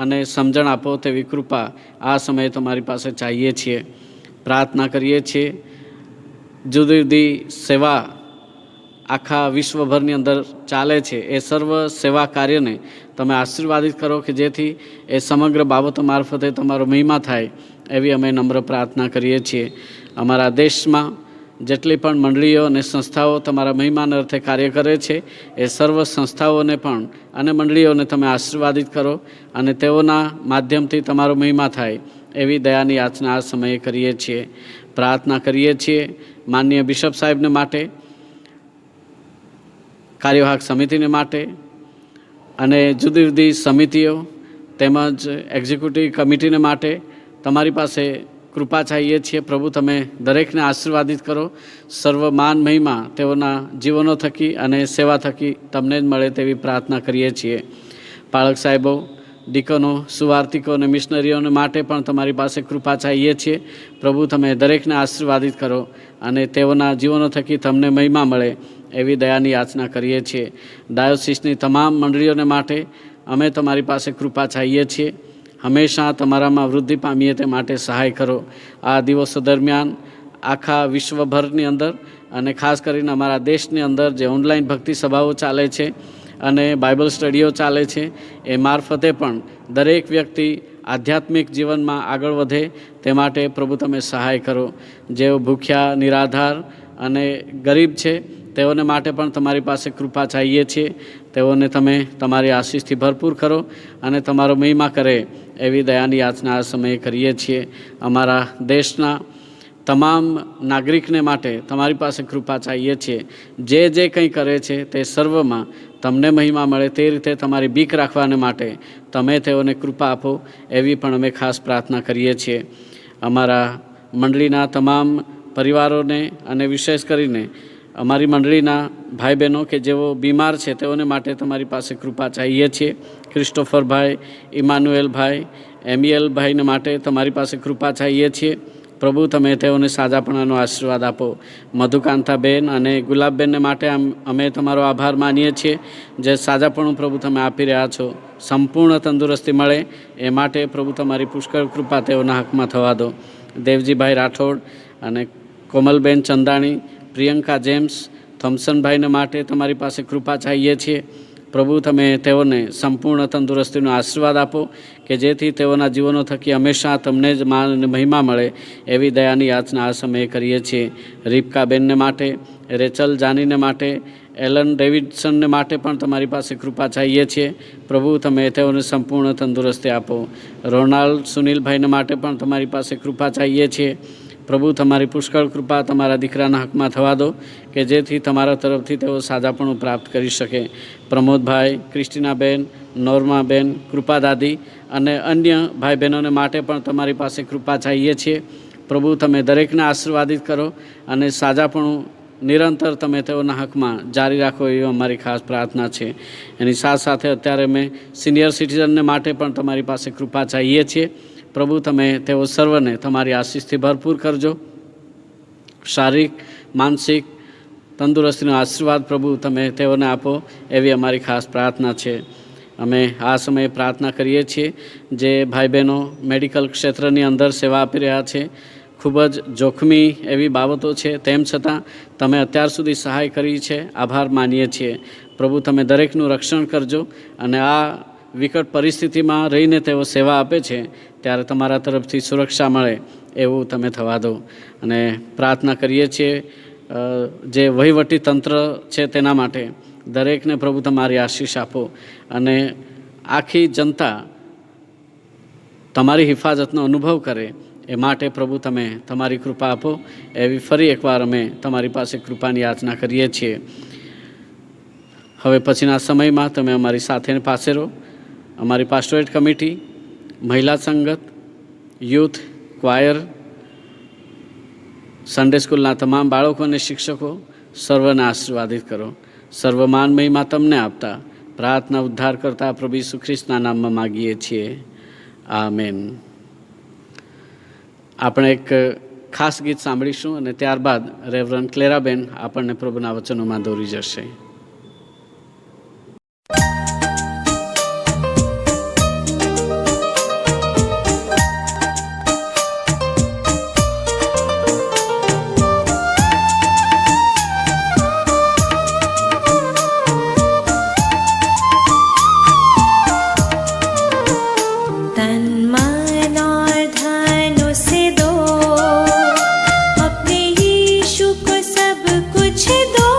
અને સમજણ આપો તેવી કૃપા આ સમયે તમારી પાસે ચાહીએ છીએ. પ્રાર્થના કરીએ છીએ જુદી જુદી સેવા આખા વિશ્વભરની અંદર ચાલે છે, એ સર્વ સેવા કાર્યને તમે આશીર્વાદિત કરો કે જેથી એ સમગ્ર બાબતો મારફતે તમારો મહિમા થાય, એવી અમે નમ્ર પ્રાર્થના કરીએ છીએ. અમારા દેશમાં જેટલી પણ મંડળીઓ અને સંસ્થાઓ તમારા મહિમાના અર્થે કાર્ય કરે છે, એ સર્વ સંસ્થાઓને પણ અને મંડળીઓને તમે આશીર્વાદિત કરો અને તેઓના માધ્યમથી તમારો મહિમા થાય, એવી દયાની યાચના આ સમયે કરીએ છીએ. પ્રાર્થના કરીએ છીએ માનનીય બિશપ સાહેબને માટે, કાર્યવાહક સમિતિને માટે અને જુદી જુદી સમિતિઓ તેમજ એક્ઝિક્યુટિવ કમિટીને માટે તમારી પાસે કૃપા ચાહીએ છીએ. પ્રભુ તમે દરેકને આશીર્વાદિત કરો. સર્વ માન મહિમા તેઓના જીવનો થકી અને સેવા થકી તમને જ મળે તેવી પ્રાર્થના કરીએ છીએ. પાળક સાહેબો, ડીકનો, સુવાર્તિકો અને મિશનરીઓને માટે પણ તમારી પાસે કૃપા ચાહીએ છીએ. પ્રભુ તમે દરેકને આશીર્વાદિત કરો અને તેઓના જીવનો થકી તમને મહિમા મળે, એવી દયાની યાચના કરીએ છીએ. ડાયોસિસની તમામ મંડળીઓને માટે અમે તમારી પાસે કૃપા ચાહીએ છીએ. હંમેશા તમારામાં વૃદ્ધિ પામીએ તે માટે સહાય કરો. આ દિવસો દરમિયાન આખા વિશ્વભરની અંદર અને ખાસ કરીને અમારા દેશની અંદર જે ઓનલાઈન ભક્તિ સભાઓ ચાલે છે અને બાઇબલ સ્ટડીઓ ચાલે છે, એ મારફતે પણ દરેક વ્યક્તિ આધ્યાત્મિક જીવનમાં આગળ વધે તે માટે પ્રભુ તમે સહાય કરો. જેઓ ભૂખ્યા, નિરાધાર અને ગરીબ છે તેઓને માટે પણ તમારી પાસે કૃપા ચાહીએ છીએ. તેઓને તમે તમારી આશીષથી ભરપૂર કરો અને તમારો મહિમા કરે, એવી દયાની યાચના આ સમયે કરીએ છીએ. અમારા દેશના તમામ નાગરિકને માટે તમારી પાસે કૃપા ચાહીએ છીએ. જે જે કંઈ કરે છે તે સર્વમાં તમને મહિમા મળે તે રીતે તમારી બીક રાખવાને માટે તમે તેઓને કૃપા આપો, એવી પણ અમે ખાસ પ્રાર્થના કરીએ છીએ. અમારા મંડળીના તમામ પરિવારોને અને વિશેષ કરીને અમારી મંડળીના ભાઈ બહેનો કે જેઓ બીમાર છે તેઓને માટે તમારી પાસે કૃપા ચાહીએ છીએ. ક્રિસ્ટોફરભાઈ, ઇમાનુએલભાઈ, એમિયલભાઈને માટે તમારી પાસે કૃપા ચાહીએ છીએ. પ્રભુ તમે તેઓને સાજાપણાનો આશીર્વાદ આપો. મધુકાંતાબેન અને ગુલાબબેનને માટે અમે તમારો આભાર માનીએ છીએ. જે સાજાપણું પ્રભુ તમે આપી રહ્યા છો, સંપૂર્ણ તંદુરસ્તી મળે એ માટે પ્રભુ તમારી પુષ્કળ કૃપા તેઓના હકમાં થવા દો. દેવજીભાઈ રાઠોડ અને કોમલબેન ચંદાણી, પ્રિયંકા જેમ્સ, થોમ્સનભાઈને માટે તમારી પાસે કૃપા ચાહીએ છીએ. પ્રભુ તમે તેઓને સંપૂર્ણ તંદુરસ્તીનો આશીર્વાદ આપો કે જેથી તેઓના જીવનો થકી હંમેશા તમને જ માન અને મહિમા મળે, એવી દયાની યાચના આ સમયે કરીએ છીએ. રીબકાબેનને માટે, રેચલ જાનીને માટે, એલન ડેવિડસનને માટે પણ તમારી પાસે કૃપા ચાહીએ છીએ. પ્રભુ તમે તેઓને સંપૂર્ણ તંદુરસ્તી આપો. રોનાલ્ડ સુનિલભાઈને માટે પણ તમારી પાસે કૃપા ચાહીએ છીએ. પ્રભુ તમારી પુષ્કળ કૃપા તમારા દીકરાના હકમાં થવા દો કે જેથી તમારા તરફથી તેઓ સાજાપણું પ્રાપ્ત કરી શકે. પ્રમોદભાઈ, ક્રિસ્ટીનાબેન, નોર્માબેન, કૃપાદાદી અને અન્ય ભાઈ બહેનોને માટે પણ તમારી પાસે કૃપા ચાહીએ છીએ. પ્રભુ તમે દરેકને આશીર્વાદિત કરો અને સાજાપણું નિરંતર તમે તેઓના હકમાં જારી રાખો એવી અમારી ખાસ પ્રાર્થના છે. એની સાથે સાથે અત્યારે અમે સિનિયર સિટીઝનને માટે પણ તમારી પાસે કૃપા ચાહીએ છીએ. પ્રભુ તમે તેઓ સર્વને તમારી આશીષથી ભરપૂર કરજો. શારીરિક માનસિક તંદુરસ્તીનો આશીર્વાદ પ્રભુ તમે તેઓને આપો એવી અમારી ખાસ પ્રાર્થના છે. અમે આ સમયે પ્રાર્થના કરીએ છીએ જે ભાઈ બહેનો મેડિકલ ક્ષેત્રની અંદર સેવા આપી રહ્યા છે. ખૂબ જ જોખમી એવી બાબતો છે, તેમ છતાં તમે અત્યાર સુધી સહાય કરી છે, આભાર માનીએ છીએ. પ્રભુ તમે દરેકનું રક્ષણ કરજો અને આ વિકટ પરિસ્થિતિમાં રહીને તેઓ સેવા આપે છે ત્યારે તમારા તરફથી સુરક્ષા મળે એવું તમે થવા દો. અને પ્રાર્થના કરીએ છીએ જે વહીવટી તંત્ર છે તેના માટે દરેકને પ્રભુ તમારી આશીષ આપો અને આખી જનતા તમારી હિફાજતનો અનુભવ કરે એ માટે પ્રભુ તમે તમારી કૃપા આપો એવી ફરી એકવાર અમે તમારી પાસે કૃપાની યાચના કરીએ છીએ. હવે પછીના સમયમાં તમે અમારી સાથે પાસે રહો. અમારી પાસ્ટોરેટ કમિટી, મહિલા સંગત, યુથ, ક્વાયર, સન્ડે સ્કૂલના તમામ બાળકો અને શિક્ષકો સર્વને આશીર્વાદિત કરો. સર્વમાન મહિમા તમને આપતા પ્રાર્થના ઉદ્ધાર કરતા પ્રભુ ઈસુ ખ્રિસ્તના નામમાં માગીએ છીએ. આમેન. આપણે એક ખાસ ગીત સાંભળીશું અને ત્યારબાદ રેવરન્ડ ક્લેરાબેન આપણને પ્રભુના વચનોમાં દોરી જશે. कुछ दो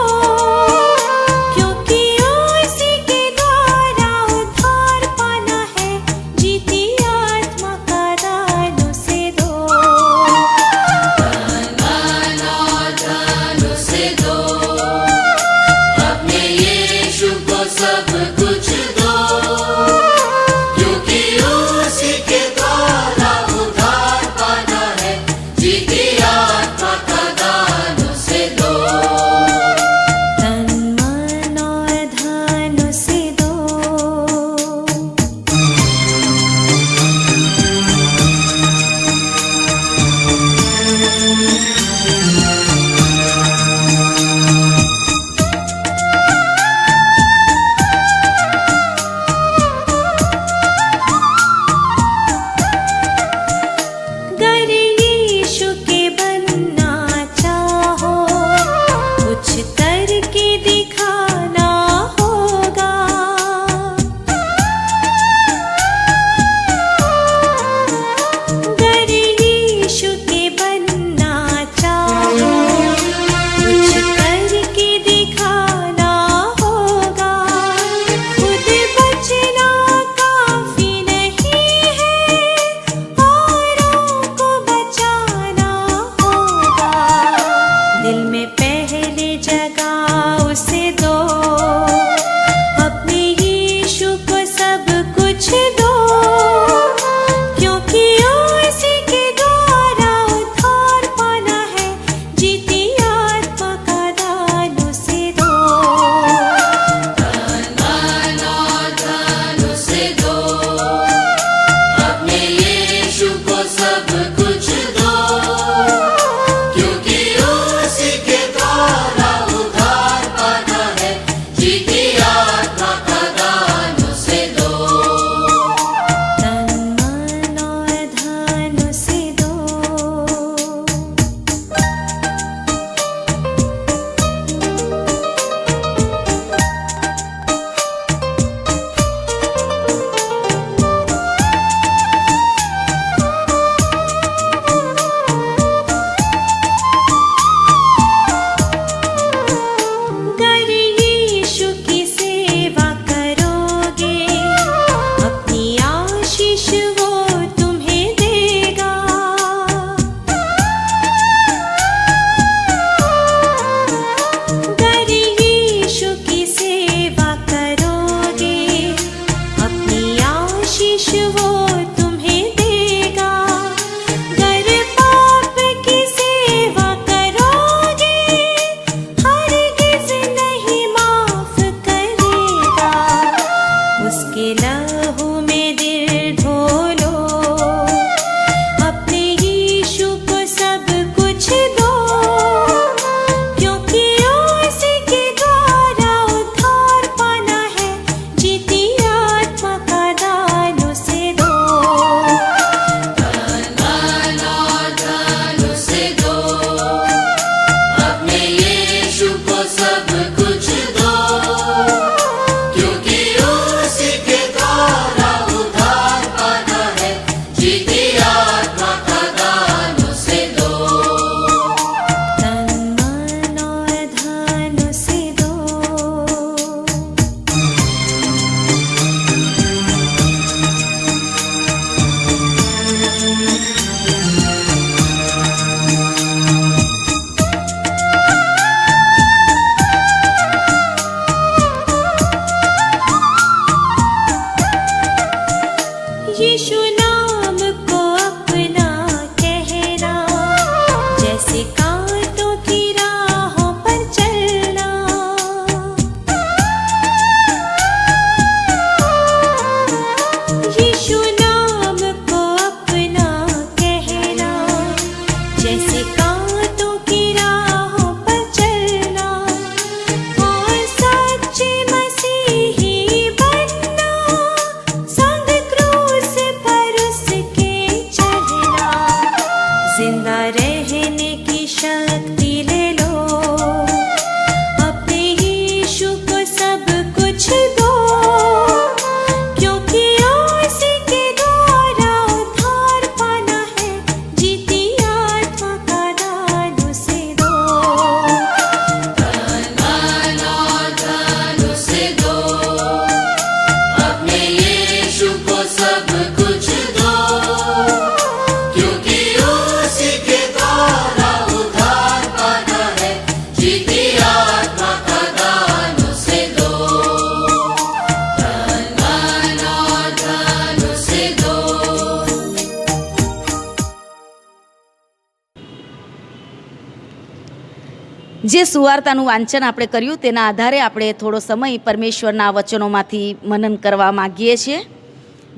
જે સુવાર્તાનું વાંચન આપણે કર્યું તેના આધારે આપણે થોડો સમય પરમેશ્વરના વચનોમાંથી મનન કરવા માગીએ છીએ,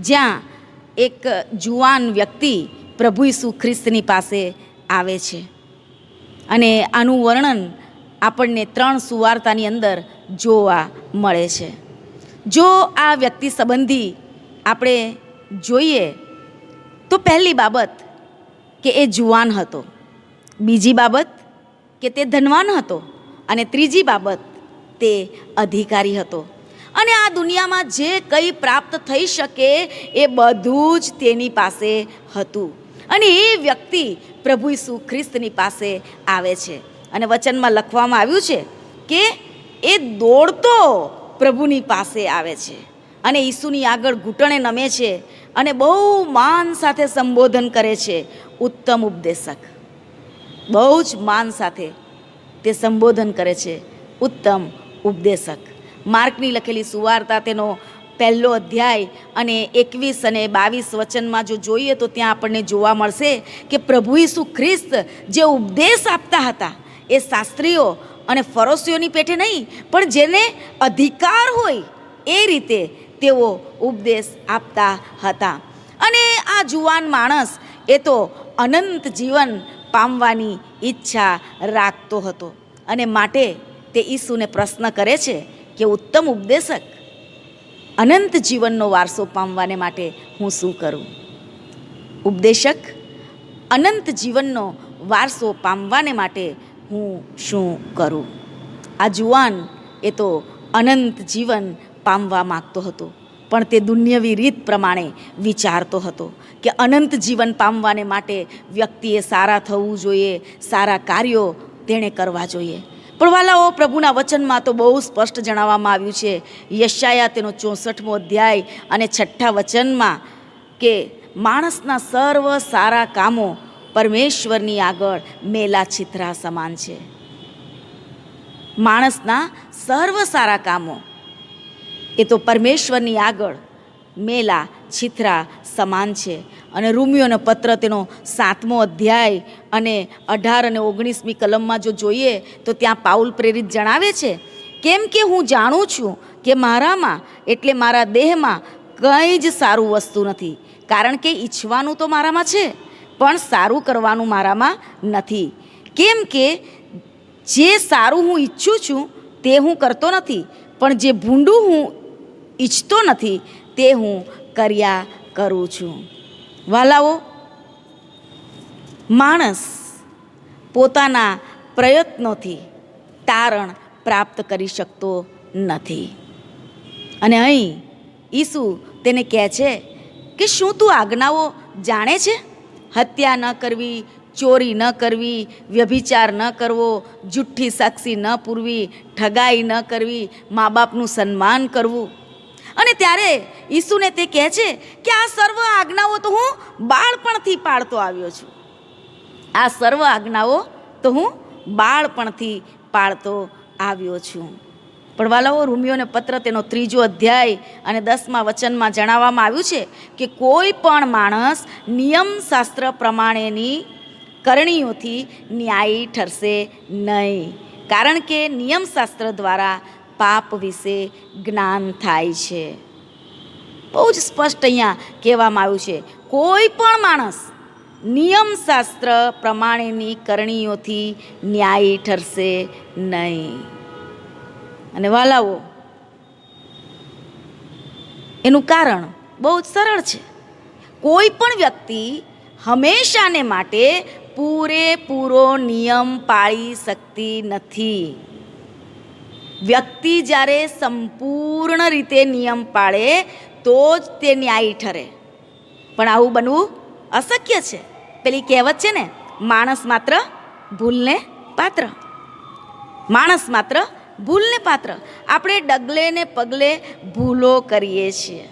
જ્યાં એક જુવાન વ્યક્તિ પ્રભુ ઈસુ ખ્રિસ્તની પાસે આવે છે અને આનું વર્ણન આપણને 3 સુવાર્તાની અંદર જોવા મળે છે. જો આ વ્યક્તિ સંબંધી આપણે જોઈએ તો પહેલી બાબત કે એ જુવાન હતો, બીજી બાબત કે તે ધનવાન હતો અને ત્રીજી બાબત તે અધિકારી હતો. અને આ દુનિયામાં જે કંઈ પ્રાપ્ત થઈ શકે એ બધું જ તેની પાસે હતું. અને એ વ્યક્તિ પ્રભુ ઈસુ ખ્રિસ્તની પાસે આવે છે અને વચનમાં લખવામાં આવ્યું છે કે એ દોડતો પ્રભુની પાસે આવે છે અને ઈસુની આગળ ઘૂંટણે નમે છે અને બહુ માન સાથે સંબોધન કરે છે, ઉત્તમ ઉપદેશક. બહુ જ માન સાથે તે સંબોધન કરે છે, ઉત્તમ ઉપદેશક. માર્કની લખેલી સુવાર્તા તેનો 1 અધ્યાય અને 21 અને 22 વચનમાં જો જોઈએ તો ત્યાં આપણને જોવા મળશે કે પ્રભુ ઈસુ ખ્રિસ્ત જે ઉપદેશ આપતા હતા એ શાસ્ત્રીઓ અને ફરોશીઓની પેટે નહીં, પણ જેને અધિકાર હોય એ રીતે તેઓ ઉપદેશ આપતા હતા. અને આ જુવાન માણસ એ તો અનંત જીવન પામવાની ઈચ્છા રાખતો હતો અને માટે તે ઈસુને પ્રશ્ન કરે છે કે ઉત્તમ ઉપદેશક, અનંત જીવનનો વારસો પામવાને માટે હું શું કરું? ઉપદેશક, અનંત જીવનનો વારસો પામવાને માટે હું શું કરું? આ જુવાન એ તો અનંત જીવન પામવા માગતો હતો, પણ તે દુન્યવી રીત પ્રમાણે વિચારતો હતો કે અનંત જીવન પામવાને માટે વ્યક્તિએ સારા થવું જોઈએ, સારા કાર્યો તેણે કરવા જોઈએ. પણ વાલાઓ, પ્રભુના વચનમાં તો બહુ સ્પષ્ટ જણાવવામાં આવ્યું છે, યશાયા તેનો 64મો અધ્યાય અને 6 વચનમાં, કે માણસના સર્વ સારા કામો પરમેશ્વરની આગળ મેલા છીથરા સમાન છે. માણસના સર્વ સારા કામો એ તો પરમેશ્વરની આગળ મેલા છીથરા સમાન છે. અને રોમિયોનો પત્ર તેનો 7મો અધ્યાય અને 18 અને 19મી કલમમાં જો જોઈએ તો ત્યાં પાઉલ પ્રેરિત જણાવે છે, કેમ કે હું જાણું છું કે મારામાં એટલે મારા દેહમાં કંઈ જ સારું વસ્તુ નથી, કારણ કે ઈચ્છવાનું તો મારામાં છે પણ સારું કરવાનું મારામાં નથી. કેમ કે જે સારું હું ઈચ્છું છું તે હું કરતો નથી, પણ જે ભૂંડું હું ઈચ્છતો નથી તે હું કર્યા કરું છું. વાલાઓ, માણસ પોતાના પ્રયત્નોથી તારણ પ્રાપ્ત કરી શકતો નથી. અને અહીં ઈસુ તેને કહે છે કે શું તું આજ્ઞાઓ જાણે છે? હત્યા ન કરવી, ચોરી ન કરવી, વ્યભિચાર ન કરવો, જુઠ્ઠી સાક્ષી ન પૂરવી, ઠગાઈ ન કરવી, મા બાપનું સન્માન કરવું. અને ત્યારે ઈસુને તે કહે છે કે આ સર્વ આજ્ઞાઓ તો હું બાળપણથી પાળતો આવ્યો છું. આ સર્વ આજ્ઞાઓ તો હું બાળપણથી પાળતો આવ્યો છું. પણ વાલાઓ, રોમિયોને પત્ર તેનો 3જો અધ્યાય અને 10મા વચનમાં જણાવવામાં આવ્યું છે કે કોઈ પણ માણસ નિયમશાસ્ત્ર પ્રમાણેની કરણીઓથી ન્યાયી ઠરશે નહીં, કારણ કે નિયમશાસ્ત્ર દ્વારા પાપ વિશે જ્ઞાન થાય છે. બહુ જ સ્પષ્ટ અહીંયા કહેવામાં આવ્યું છે, કોઈ પણ માણસ નિયમશાસ્ત્ર પ્રમાણેની કરણીઓથી ન્યાયી ઠરશે નહીં. અને વાલાઓ, એનું કારણ બહુ જ સરળ છે. કોઈ પણ વ્યક્તિ હંમેશાને માટે પૂરેપૂરો નિયમ પાળી શકતી નથી. વ્યક્તિ જ્યારે સંપૂર્ણ રીતે નિયમ પાળે તો જ તે ન્યાયી ઠરે, પણ આવું બનવું અશક્ય છે. પેલી કહેવત છે ને, માણસ માત્ર ભૂલને પાત્ર. માણસ માત્ર ભૂલને પાત્ર. આપણે ડગલે ને પગલે ભૂલો કરીએ છીએ,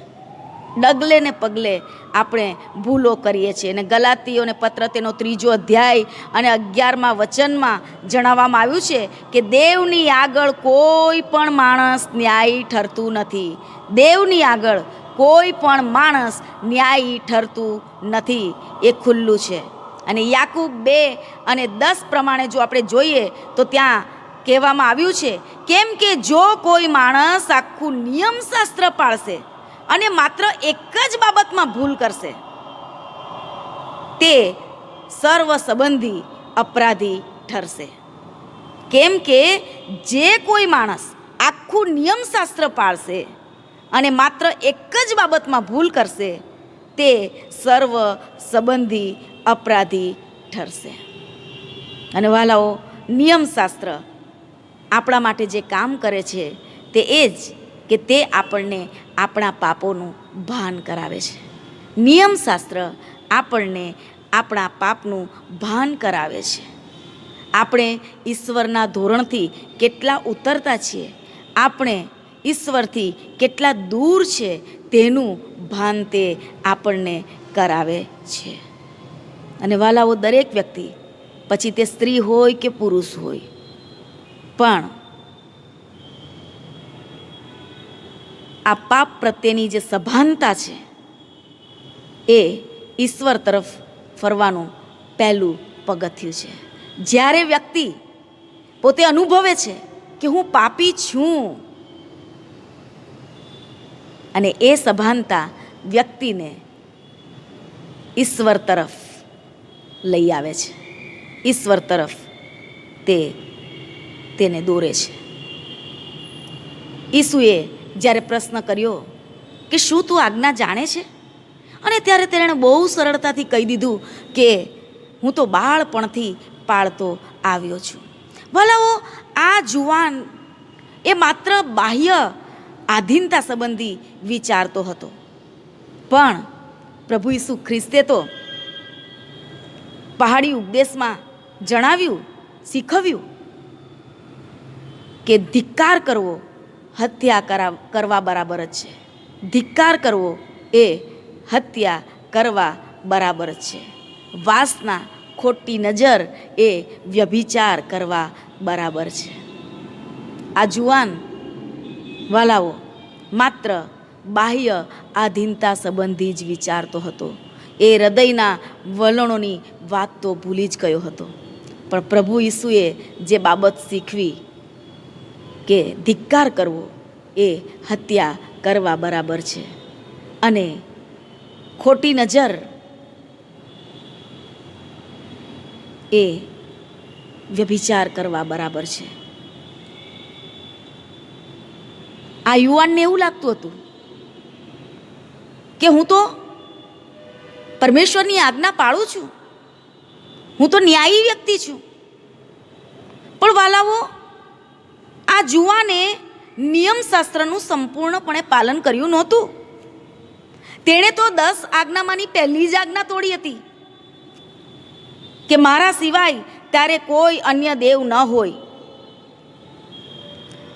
ડગલે ને પગલે આપણે ભૂલો કરીએ છીએ. અને ગલાતીઓને પત્ર તેનો 3જો અધ્યાય અને 11મા વચનમાં જણાવવામાં આવ્યું છે કે દેવની આગળ કોઈ પણ માણસ ન્યાયી ઠરતું નથી. દેવની આગળ કોઈ પણ માણસ ન્યાયી ઠરતું નથી, એ ખુલ્લું છે. અને યાકૂબ 2 અને 10 પ્રમાણે જો આપણે જોઈએ તો ત્યાં કહેવામાં આવ્યું છે, કેમ કે જો કોઈ માણસ આખું નિયમશાસ્ત્ર પાળશે અને માત્ર એક જ બાબતમાં ભૂલ કરશે, તે સર્વ સંબંધી અપરાધી ઠરશે. કેમ કે જે કોઈ માણસ આખું નિયમશાસ્ત્ર પાળશે અને માત્ર એક જ બાબતમાં ભૂલ કરશે, તે સર્વ સંબંધી અપરાધી ઠરશે. અને વાલાઓ, નિયમશાસ્ત્ર આપણા માટે જે કામ કરે છે તે એ જ કે તે આપણને આપણા પાપોનું ભાન કરાવે છે. નિયમશાસ્ત્ર આપણને આપણા પાપનું ભાન કરાવે છે. આપણે ઈશ્વરના ધોરણથી કેટલા ઉતરતા છીએ, આપણે ઈશ્વરથી કેટલા દૂર છે તેનું ભાન તે આપણને કરાવે છે. અને વાલાઓ, દરેક વ્યક્તિ, પછી તે સ્ત્રી હોય કે પુરુષ હોય, પણ આ પાપ પ્રત્યેની જે સભાનતા છે એ ઈશ્વર તરફ ફરવાનું પહેલું પગથિયું છે. જ્યારે વ્યક્તિ પોતે અનુભવે છે કે હું પાપી છું, અને એ સભાનતા વ્યક્તિને ઈશ્વર તરફ લઈ આવે છે, ઈશ્વર તરફ તેને દોરે છે. ઈસુએ જ્યારે પ્રશ્ન કર્યો કે શું તું આજ્ઞા જાણે છે, અને ત્યારે તેણે બહુ સરળતાથી કહી દીધું કે હું તો બાળપણથી પાળતો આવ્યો છું. ભલાઓ, આ જુવાન એ માત્ર બાહ્ય આધીનતા સંબંધી વિચારતો હતો, પણ પ્રભુ ઈસુ ખ્રિસ્તે તો પહાડી ઉપદેશમાં જણાવ્યું, શીખવ્યું કે ધિક્કાર કરવો હત્યા કરવા બરાબર જ છે. ધિક્કાર કરવો એ હત્યા કરવા બરાબર જ છે. વાસના, ખોટી નજર એ વ્યભિચાર કરવા બરાબર છે. આ જુવાન વાલાઓ માત્ર બાહ્ય આધીનતા સંબંધી જ વિચારતો હતો. એ હૃદયના વલણોની વાત તો ભૂલી જ ગયો હતો. પણ પ્રભુ ઈસુએ જે બાબત શીખવી કે ધિક્કાર કરવો એ હત્યા કરવા બરાબર છે, અને ખોટી નજર એ વ્યભિચાર કરવા બરાબર છે. આ યુવાનને એવું લાગતું હતું કે હું તો પરમેશ્વરની આજ્ઞા પાળું છું, હું તો ન્યાયી વ્યક્તિ છું. પણ વાલાઓ, આ જુવાને નિયમશાસ્ત્રનું સંપૂર્ણપણે પાલન કર્યું નહોતું. તેણે તો 10 આજ્ઞામાંની પહેલી જ આજ્ઞા તોડી હતી કે મારા સિવાય તારે કોઈ અન્ય દેવ ન હોય.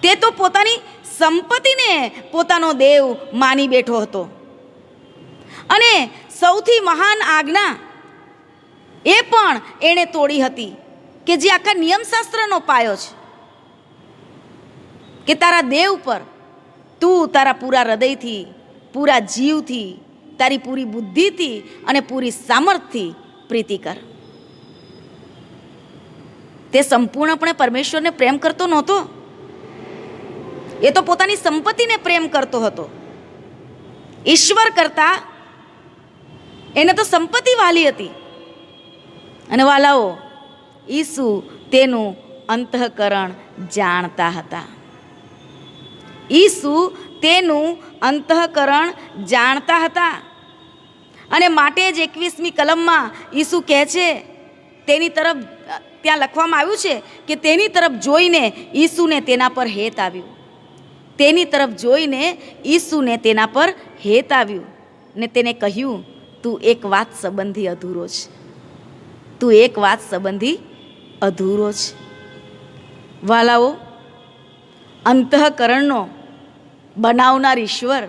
તે તો પોતાની સંપત્તિને પોતાનો દેવ માની બેઠો હતો. અને સૌથી મહાન આજ્ઞા એ પણ એણે તોડી હતી કે જે આખા નિયમશાસ્ત્રનો પાયો છે, કે તારા દેવ પર તું તારા પૂરા હૃદયથી, પૂરા જીવથી, તારી પૂરી બુદ્ધિથી અને પૂરી સામર્થ્યથી પ્રીતિ કર. તે સંપૂર્ણપણે પરમેશ્વરને પ્રેમ કરતો નહોતો, એ તો પોતાની સંપત્તિને પ્રેમ કરતો હતો. ઈશ્વર કરતા એને તો સંપત્તિ વાલી હતી. અને વાલાઓ, ઈસુ તેનું અંતઃકરણ જાણતા હતા. ઈસુ તેનું અંતઃકરણ જાણતા હતા. અને માટે જ 21મી કલમમાં ઈસુ કહે છે, તેની તરફ ત્યાં લખવામાં આવ્યું છે કે તેની તરફ જોઈને ઈસુને તેના પર હેત આવ્યું. તેની તરફ જોઈને ઈસુને તેના પર હેત આવ્યું ને તેને કહ્યું, તું એક વાત સંબંધી અધૂરો છે, તું એક વાત સંબંધી અધૂરો છે. વાલાઓ, અંતઃકરણનો બનાવનાર ઈશ્વર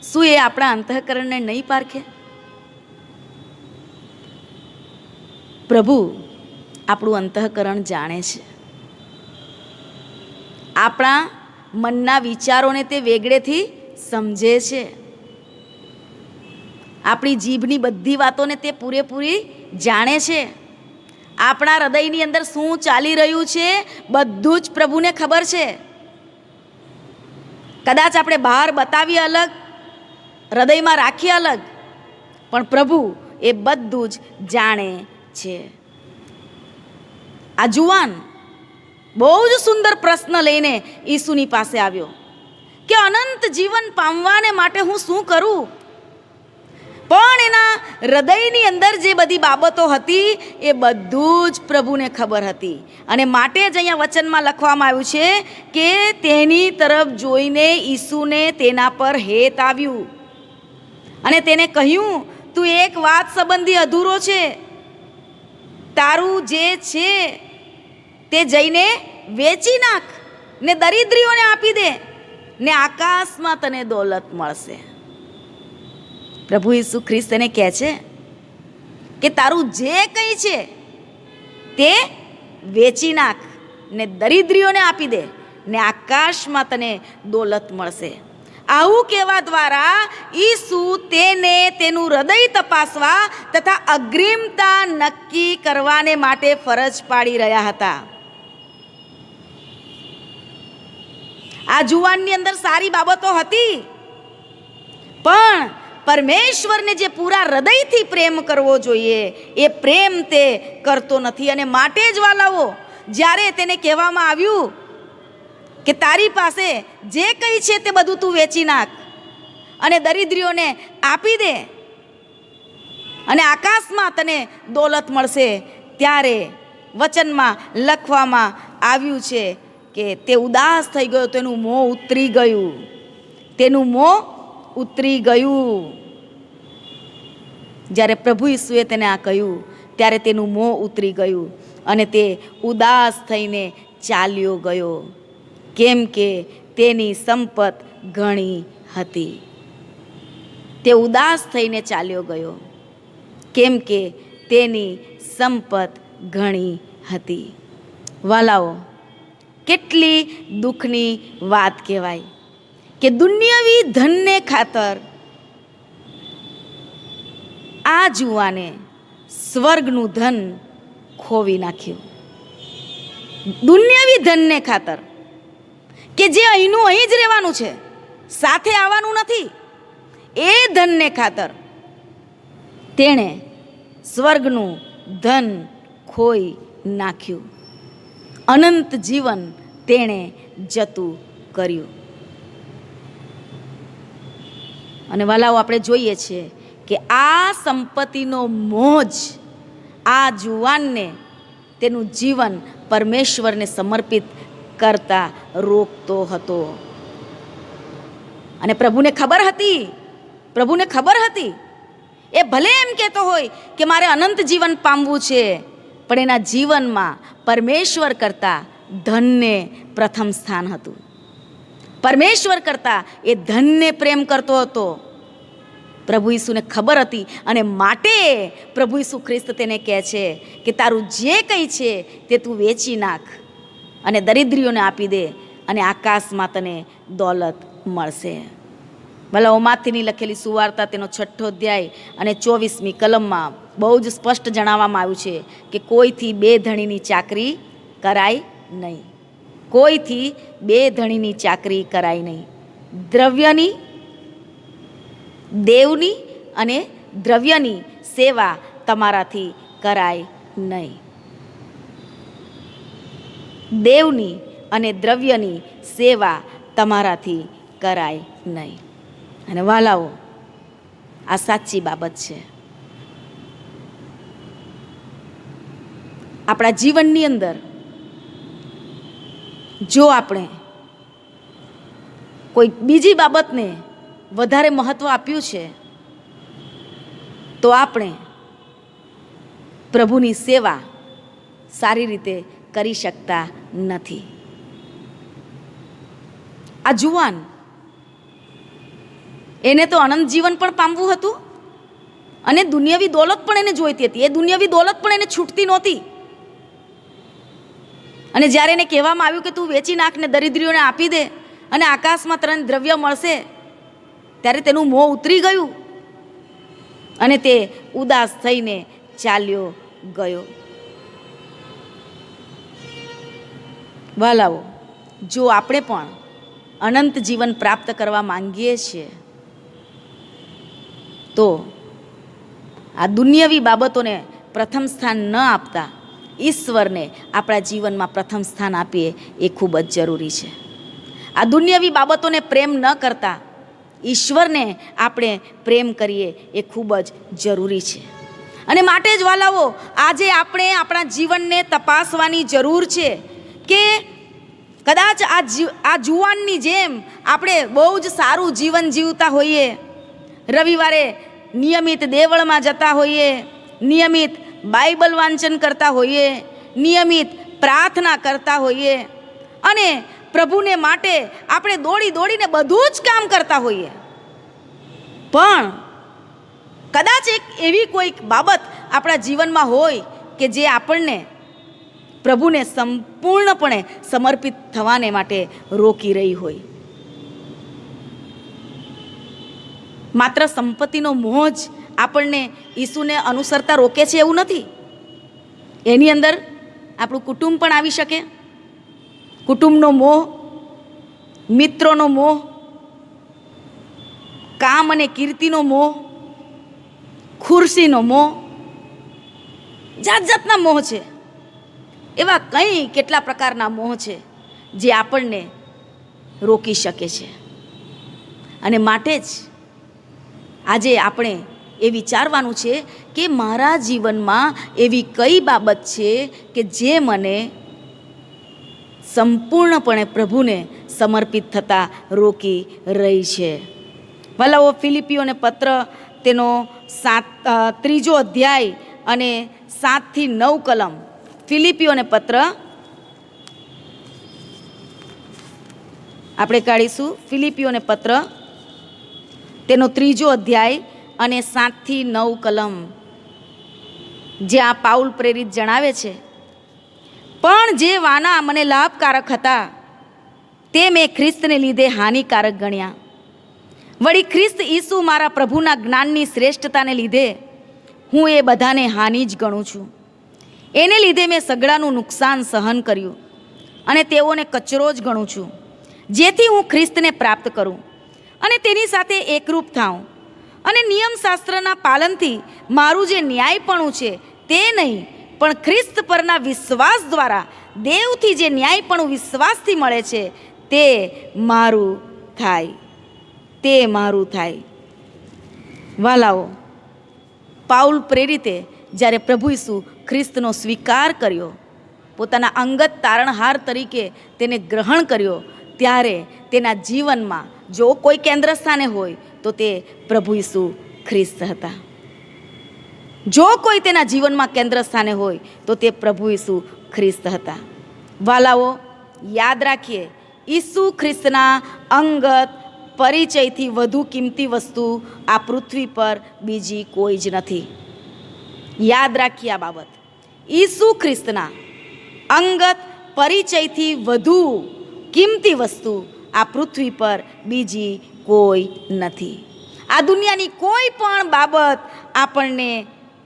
શું એ આપણા અંતઃકરણને નહીં પારખે? પ્રભુ આપણું અંતઃકરણ જાણે છે. આપણા મનના વિચારોને તે વેગળેથી સમજે છે. આપણી જીભની બધી વાતોને તે પૂરેપૂરી જાણે છે. આપણા હૃદયની અંદર શું ચાલી રહ્યું છે બધું જ પ્રભુને ખબર છે. કદાચ આપણે બહાર બતાવીએ અલગ, હૃદયમાં રાખીએ અલગ, પણ પ્રભુ એ બધું જ જાણે છે. આ જુવાન બહુ જ સુંદર પ્રશ્ન લઈને ઈસુની પાસે આવ્યો કે અનંત જીવન પામવાને માટે હું શું કરું? પણ એના હૃદયની અંદર જે બધી બાબતો હતી એ બધું જ પ્રભુને ખબર હતી. અને માટે જ અહીંયા વચનમાં લખવામાં આવ્યું છે કે તેની તરફ જોઈને ઈસુને તેના પર હેત આવ્યું અને તેને કહ્યું, તું એક વાત સંબંધી અધૂરો છે. તારું જે છે તે જઈને વેચી નાખ ને દરિદ્રીઓને આપી દે ને આકાશમાં તને દોલત મળશે. પ્રભુ ઈસુ ખ્રિસ્ત એને કહે છે કે તારું જે કંઈ છે તે વેચી નાખ ને દરિદ્રીઓને આપી દે ને આકાશમાં તને દોલત મળશે. આવું કહેવા દ્વારા ઈસુ તેને તેનું હૃદય તપાસવા તથા અગ્રિમતા નક્કી કરવાને માટે ફરજ પાડી રહ્યા હતા. આ જુવાનની અંદર સારી બાબતો હતી, પણ પરમેશ્વરને જે પૂરા હૃદયથી પ્રેમ કરવો જોઈએ એ પ્રેમ તે કરતો નથી. અને માટે જ વાલાઓ, જ્યારે તેને કહેવામાં આવ્યું કે તારી પાસે જે કંઈ છે તે બધું તું વેચી નાખ અને દરિદ્રીઓને આપી દે અને આકાશમાં તને દોલત મળશે, ત્યારે વચનમાં લખવામાં આવ્યું છે કે તે ઉદાસ થઈ ગયો, તેનું મોં ઉતરી ગયું. તેનું મોં ઉતરી ગયું. જ્યારે પ્રભુ ઈસુએ તેને આ કહ્યું ત્યારે તેનું મોં ઉતરી ગયું અને તે ઉદાસ થઈને ચાલ્યો ગયો, કેમ કે તેની સંપત ઘણી હતી. તે ઉદાસ થઈને ચાલ્યો ગયો કેમ કે તેની સંપત ઘણી હતી. વાલાઓ, કેટલી દુઃખની વાત કહેવાય કે દુનિયાવી ધનને ખાતર આ જુવાને સ્વર્ગનું ધન ખોવી નાખ્યું. દુનિયાવી ધનને ખાતર કે જે અહીંનું અહીં જ રહેવાનું છે, સાથે આવવાનું નથી, એ ધનને ખાતર તેણે સ્વર્ગનું ધન ખોઈ નાખ્યું. અનંત જીવન તેણે જતું કર્યું. અને વાલાઓ, આપણે જોઈએ છીએ કે આ સંપત્તિનો મોજ આ જુવાનને તેનું જીવન પરમેશ્વરને સમર્પિત કરતા રોકતો હતો. અને પ્રભુને ખબર હતી એ ભલે એમ કહેતો હોય કે મારે અનંત જીવન પામવું છે, પણ એના જીવનમાં પરમેશ્વર કરતાં ધનને પ્રથમ સ્થાન હતું. પરમેશ્વર કરતાં એ ધનને પ્રેમ કરતો હતો. પ્રભુ ઈસુને ખબર હતી અને માટે પ્રભુ ઈસુ ખ્રિસ્ત તેને કહે છે કે તારું જે કંઈ છે તે તું વેચી નાખ અને દરિદ્રીઓને આપી દે અને આકાશમાં તને દોલત મળશે. ભલા ઓમાથીની લખેલી સુવાર્તા તેનો 6 અધ્યાય અને 24મી કલમમાં બહુ જ સ્પષ્ટ જણાવવામાં આવ્યું છે કે કોઈથી 2 ધણીની ચાકરી કરાય નહીં. કોઈથી 2 ધણીની ચાકરી કરાય નહીં. દ્રવ્યની, દેવની અને દ્રવ્યની સેવા તમારાથી કરાય નહીં. દેવની અને દ્રવ્યની સેવા તમારાથી કરાય નહીં. અને વાલાઓ, આ સાચી બાબત છે. આપણા જીવનની અંદર જો આપણે કોઈ બીજી બાબતને વધારે મહત્ત્વ આપ્યું છે તો આપણે પ્રભુની સેવા સારી રીતે કરી શકતા નથી. આ જુવાન, એને તો અનંત જીવન પણ પામવું હતું અને દુનિયાવી દોલત પણ એને જોઈતી હતી. એ દુનિયાવી દોલત પણ એને છૂટતી નહોતી. અને જ્યારે એને કહેવામાં આવ્યું કે તું વેચી નાખ ને દરિદ્રીઓને આપી દે અને આકાશમાં તને દ્રવ્ય મળશે, ત્યારે તેનું મોં ઉતરી ગયું અને તે ઉદાસ થઈને ચાલ્યો ગયો. વાલાઓ, જો આપણે પણ અનંત જીવન પ્રાપ્ત કરવા માંગીએ છીએ તો આ દુનિયાવી બાબતોને પ્રથમ સ્થાન ન આપતા ઈશ્વરને આપણા જીવનમાં પ્રથમ સ્થાન આપીએ એ ખૂબ જ જરૂરી છે. આ દુનિયાવી બાબતોને પ્રેમ ન કરતા ઈશ્વરને આપણે પ્રેમ કરીએ એ ખૂબ જ જરૂરી છે. અને માટે જ વાલાઓ, આજે આપણે આપણા જીવનને તપાસવાની જરૂર છે કે કદાચ આ જુવાનની જેમ આપણે બહુ જ સારું જીવન જીવતા હોઈએ, રવિવારે નિયમિત દેવળમાં જતા હોઈએ, નિયમિત બાઇબલ વાંચન કરતા હોઈએ, નિયમિત પ્રાર્થના કરતા હોઈએ અને પ્રભુને માટે આપણે દોડી દોડીને બધું જ કામ કરતા હોઈએ, પણ કદાચ એક એવી કોઈક બાબત આપણા જીવનમાં હોય કે જે આપણને પ્રભુને સંપૂર્ણપણે સમર્પિત થવાને માટે રોકી રહી હોય. માત્ર સંપત્તિનો મોહ જ આપણને ઈસુને અનુસરતા રોકે છે એવું નથી. એની અંદર આપણું કુટુંબ પણ આવી શકે. કુટુંબનો મોહ, મિત્રોનો મોહ, કામ અને કીર્તિનો મોહ, ખુરશીનો મોહ, જાત જાતના મોહ છે. એવા કંઈ કેટલા પ્રકારના મોહ છે જે આપણને રોકી શકે છે. અને માટે જ આજે આપણે એ વિચારવાનું છે કે મારા જીવનમાં એવી કઈ બાબત છે કે જે મને સંપૂર્ણપણે પ્રભુને સમર્પિત થતાં રોકી રહી છે. વાલાઓ, ફિલિપીઓને પત્ર તેનો 3 અધ્યાય અને 7 થી 9 કલમ. ફિલિપીઓને પત્ર આપણે કાઢીશું. ફિલિપીઓને પત્ર તેનો 3 અધ્યાય અને 7 થી 9 કલમ, જ્યાં પાઉલ પ્રેરિત જણાવે છે, પણ જે વાના મને લાભકારક હતા તે મેં ખ્રિસ્તને લીધે હાનિકારક ગણ્યા. વળી ખ્રિસ્ત ઈસુ મારા પ્રભુના જ્ઞાનની શ્રેષ્ઠતાને લીધે હું એ બધાને હાનિ જ ગણું છું. એને લીધે મેં સગડાનું નુકસાન સહન કર્યું અને તેઓને કચરો જ ગણું છું, જેથી હું ખ્રિસ્તને પ્રાપ્ત કરું અને તેની સાથે એકરૂપ થાઉં. અને નિયમશાસ્ત્રના પાલનથી મારું જે ન્યાયપણું છે તે નહીં, પણ ખ્રિસ્ત પરના વિશ્વાસ દ્વારા દેવથી જે ન્યાયપણું વિશ્વાસથી મળે છે તે મારું થાય, તે મારું થાય. વાલાઓ, પાઉલ પ્રેરિતે જ્યારે પ્રભુ ઈસુ ખ્રિસ્તનો સ્વીકાર કર્યો, પોતાના અંગત તારણહાર તરીકે તેને ગ્રહણ કર્યો, ત્યારે તેના જીવનમાં જો કોઈ કેન્દ્ર સ્થાને હોય તો તે પ્રભુ ઈસુ ખ્રિસ્ત હતા. જો કોઈ તેના જીવનમાં કેન્દ્ર સ્થાને હોય તો તે પ્રભુ ઈસુ ખ્રિસ્ત હતા. વાલાઓ, યાદ રાખીએ, ઈસુ ખ્રિસ્તના અંગત પરિચયથી વધુ કિંમતી વસ્તુ આ પૃથ્વી પર બીજી કોઈ જ નથી. યાદ રાખીએ આ બાબત. ઈસુ ખ્રિસ્તના અંગત પરિચયથી વધુ કિંમતી વસ્તુ આ પૃથ્વી પર બીજી કોઈ નથી. આ દુનિયાની કોઈ પણ બાબત આપણને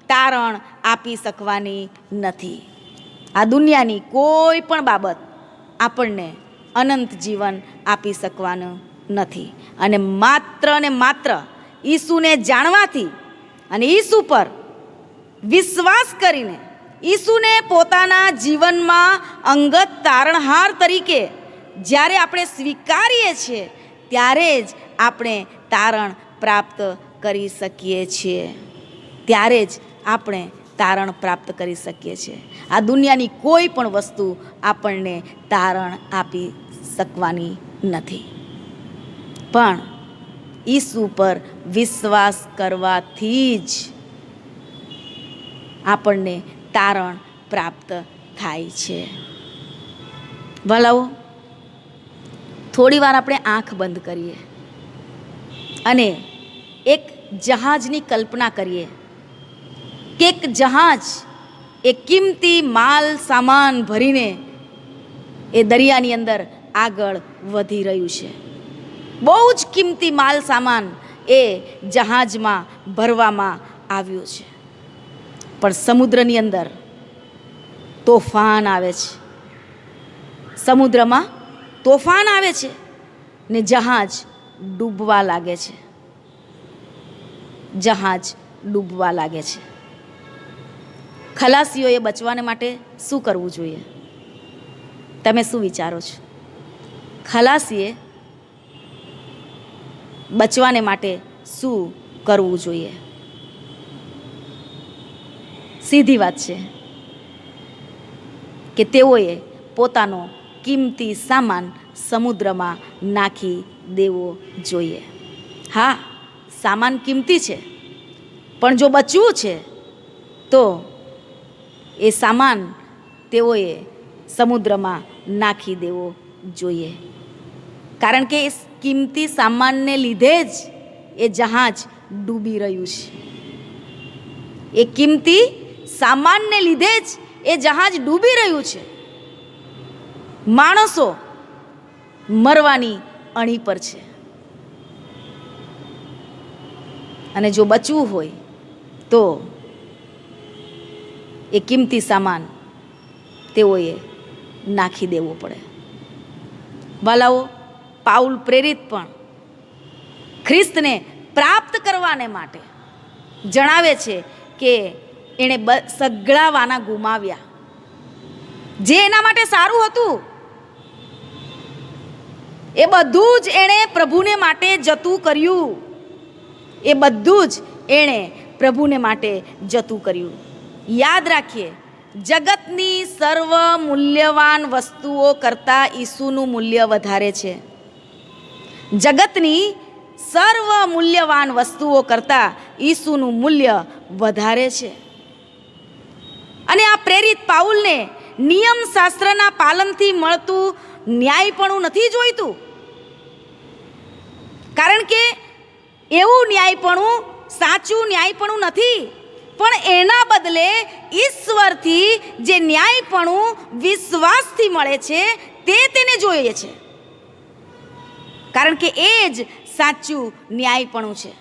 તારણ આપી શકવાની નથી. આ દુનિયાની કોઈ પણ બાબત આપણને અનંત જીવન આપી શકવાનું નથી. અને માત્ર ઈસુને જાણવાથી અને ઈસુ પર વિશ્વાસ કરીને ઈસુને પોતાના જીવનમાં અંગત તારણહાર તરીકે જ્યારે આપણે સ્વીકારીએ છીએ ત્યારે જ આપણે તારણ પ્રાપ્ત કરી શકીએ છીએ. ત્યારે જ આપણે તારણ પ્રાપ્ત કરી શકીએ છીએ. આ દુનિયાની કોઈ પણ વસ્તુ આપણને તારણ આપી શકવાની નથી. પણ ઈસુ પર વિશ્વાસ કરવાથી જ આપણને તારણ પ્રાપ્ત થાય છે. ભલાઓ, થોડી વાર આપણે આંખ બંધ કરીએ અને એક જહાજની કલ્પના કરીએ કે એક જહાજ એ કિંમતી માલ સામાન ભરીને એ દરિયાની અંદર આગળ વધી રહ્યું છે. બહુ જ કિંમતી માલ સામાન એ જહાજમાં ભરવામાં આવ્યો છે, પણ સમુદ્રની અંદર તોફાન આવે છે, સમુદ્રમાં તોફાન આવે છે ને જહાજ ડૂબવા લાગે છે. જહાજ ડૂબવા લાગે છે. ખલાસીઓએ બચવાને માટે શું કરવું જોઈએ? તમે શું વિચારો છો? ખલાસીએ બચવાને માટે શું કરવું જોઈએ? સીધી વાત છે કે તેઓએ પોતાનો કિંમતી સામાન સમુદ્રમાં નાખી દેવો જોઈએ. હા, સામાન કિંમતી છે, પણ જો બચવું છે તો એ સામાન તેઓએ સમુદ્રમાં નાખી દેવો જોઈએ. કારણ કે એ કિંમતી સામાનને લીધે જ એ જહાજ ડૂબી રહ્યું છે. એ કિંમતી સામાનને લીધે જ એ જહાજ ડૂબી રહ્યું છે. માણસો મરવાની અણી પર છે, અને જો બચવું હોય તો એ કિંમતી સામાન તેઓએ નાખી દેવો પડે. વાલાઓ, પાઉલ પ્રેરિત પણ ખ્રિસ્તને પ્રાપ્ત કરવાને માટે જણાવે છે કે એણે સઘળા વાના ગુમાવ્યા. જે એના માટે સારું હતું એ બધું જ એણે પ્રભુને માટે જતું કર્યું. એ બધું જ એણે પ્રભુને માટે જતું કર્યું. યાદ રાખીએ, જગતની સર્વ મૂલ્યવાન વસ્તુઓ કરતાં ઈસુનું મૂલ્ય વધારે છે. જગતની સર્વ મૂલ્યવાન વસ્તુઓ કરતાં ઈસુનું મૂલ્ય વધારે છે. અને આ પ્રેરિત પાઉલને નિયમ શાસ્ત્રના પાલનથી મળતું ન્યાયપણું નથી જોઈતું. કારણ કે એવું ન્યાયપણું સાચું ન્યાયપણું નથી, પણ એના બદલે ઈશ્વરથી જે ન્યાયપણું વિશ્વાસથી મળે છે તે તેને જોઈએ છે. કારણ કે એ જ સાચું ન્યાયપણું છે.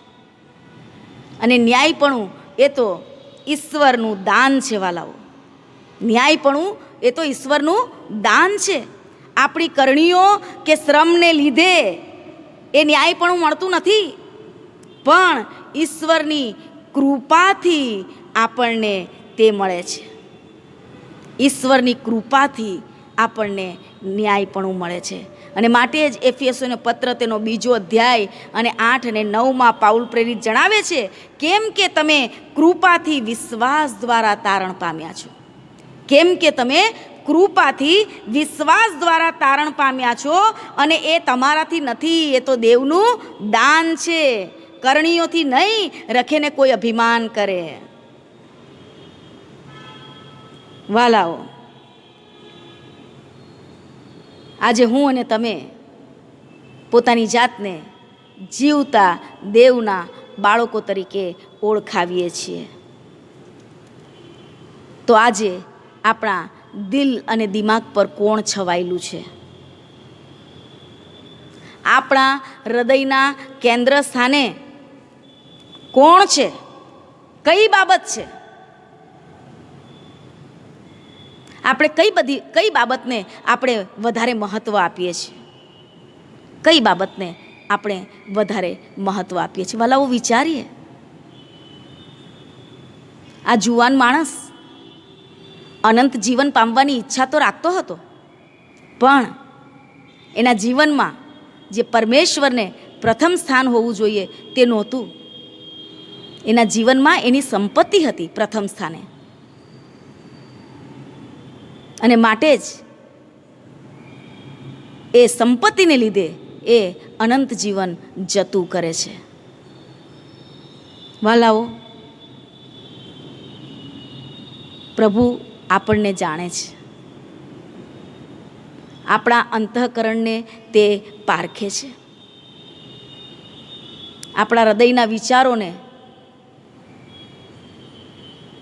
અને ન્યાયપણું એ તો ઈશ્વરનું દાન છે. વાલાઓ, ન્યાયપણું એ તો ઈશ્વરનું દાન છે. આપણી કરણીઓ કે શ્રમને લીધે એ ન્યાયપણું મળતું નથી, પણ ઈશ્વરની કૃપાથી આપણને તે મળે છે. ઈશ્વરની કૃપાથી આપણને ન્યાયપણું મળે છે. અને માટે જ એફેસોનો પત્ર તેનો 2 અધ્યાય અને 8 અને 9 પાઉલ પ્રેરિત જણાવે છે, કેમ કે તમે કૃપાથી વિશ્વાસ દ્વારા તારણ પામ્યા છો. કેમ કે તમે કૃપાથી વિશ્વાસ દ્વારા તારણ પામ્યા છો, અને એ તમારાથી નથી, એ તો દેવનું દાન છે. કરણીઓથી નહીં, રખેને કોઈ અભિમાન કરે. વાલાઓ, આજે હું અને તમે પોતાની જાતને જીવતા દેવના બાળકો તરીકે ઓળખાવીએ છીએ. તો આજે આપણા દિલ અને દિમાગ પર કોણ છવાયેલું છે? આપણા હૃદયના કેન્દ્ર સ્થાને કોણ છે? કઈ બાબત છે? આપણે કઈ બાબતને આપણે વધારે મહત્ત્વ આપીએ છીએ? કઈ બાબતને આપણે વધારે મહત્ત્વ આપીએ છીએ? વાલાઓ, વિચારીએ. આ જુવાન માણસ અનંત જીવન પામવાની ઈચ્છા તો રાખતો હતો, પણ એના જીવનમાં જે પરમેશ્વરને પ્રથમ સ્થાન હોવું જોઈએ તે નહોતું. એના જીવનમાં એની સંપત્તિ હતી પ્રથમ સ્થાને, અને માટે જ એ સંપત્તિને લીધે એ અનંત જીવન જતું કરે છે. વાલાઓ, પ્રભુ આપણને જાણે છે. આપણા અંતઃકરણને તે પારખે છે. આપણા હૃદયના વિચારોને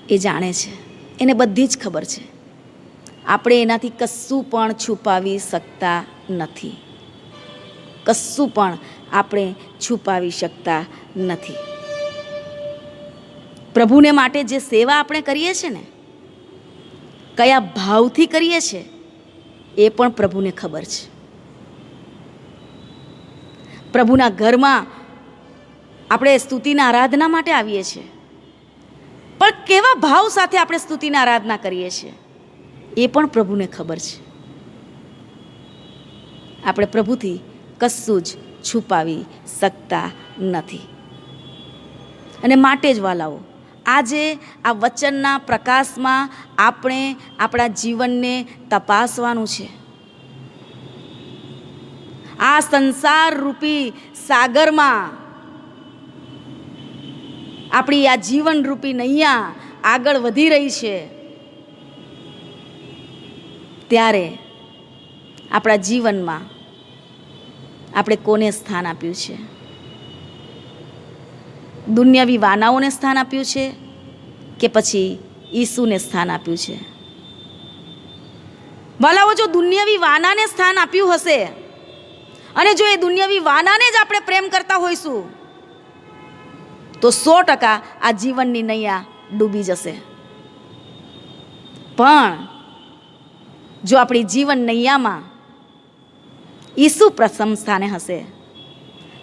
એ જાણે છે. એને બધી જ ખબર છે. આપણે એનાથી કશું પણ છુપાવી શકતા નથી. કશું પણ આપણે છુપાવી શકતા નથી. પ્રભુને માટે જે સેવા આપણે કરીએ છીએ ને, કયા ભાવથી કરીએ છીએ એ પણ પ્રભુને ખબર છે. પ્રભુના ઘરમાં આપણે સ્તુતિના આરાધના માટે આવીએ છીએ, પણ કેવા ભાવ સાથે આપણે સ્તુતિના આરાધના કરીએ છીએ એ પણ પ્રભુને ખબર છે. આપણે પ્રભુથી કશું જ છુપાવી શકતા નથી. અને માટે જ વાલાઓ, આજે આ વચનના પ્રકાશમાં આપણે આપણા જીવનને તપાસવાનું છે. આ સંસાર રૂપી સાગરમાં આપણી આ જીવન રૂપી નૈયા આગળ વધી રહી છે, ત્યારે આપણા જીવનમાં આપણે કોને સ્થાન આપ્યું છે? દુનિયાવી વાનાઓને સ્થાન આપ્યું છે કે પછી ઈસુને સ્થાન આપ્યું છે? વાલાઓ, જો દુનિયાવી વાનાને સ્થાન આપ્યું હશે અને જો એ દુનિયાવી વાનાને જ આપણે પ્રેમ કરતા હોઈશું તો 100% આ જીવનની નૈયા ડૂબી જશે. પણ જો આપણી જીવન નૈયામાં ઈસુ પ્રથમ સ્થાને હશે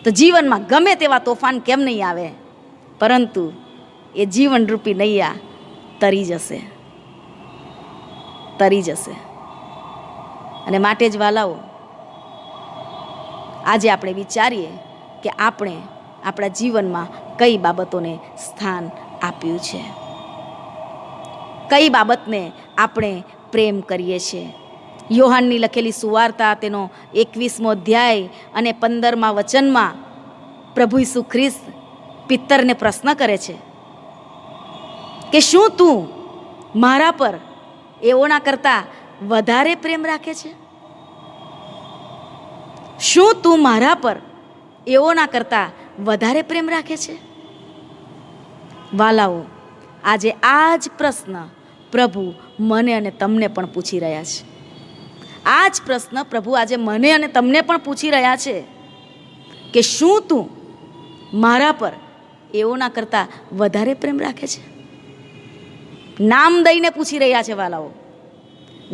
તો જીવનમાં ગમે તેવા તોફાન કેમ નહીં આવે, પરંતુ એ જીવનરૂપી નૈયા તરી જશે, તરી જશે. અને માટે જ વાલાઓ, આજે આપણે વિચારીએ કે આપણે આપણા જીવનમાં કઈ બાબતોને સ્થાન આપ્યું છે, કઈ બાબતને આપણે પ્રેમ કરીએ છીએ. યોહાનની લખેલી સુવાર્તા તેનો 21મો અધ્યાય અને 15મા વચનમાં પ્રભુ ઈસુ ખ્રિસ્ત પિત્તરને પ્રશ્ન કરે છે કે શું તું મારા પર એઓના કરતાં વધારે પ્રેમ રાખે છે? શું તું મારા પર એઓના કરતાં વધારે પ્રેમ રાખે છે? વાલાઓ, આજે આ જ પ્રશ્ન પ્રભુ મને અને તમને પણ પૂછી રહ્યા છે. આ જ પ્રશ્ન પ્રભુ આજે મને અને તમને પણ પૂછી રહ્યા છે કે શું તું મારા પર એઓના કરતાં વધારે પ્રેમ રાખે છે? નામ દઈને પૂછી રહ્યા છે વાલાઓ,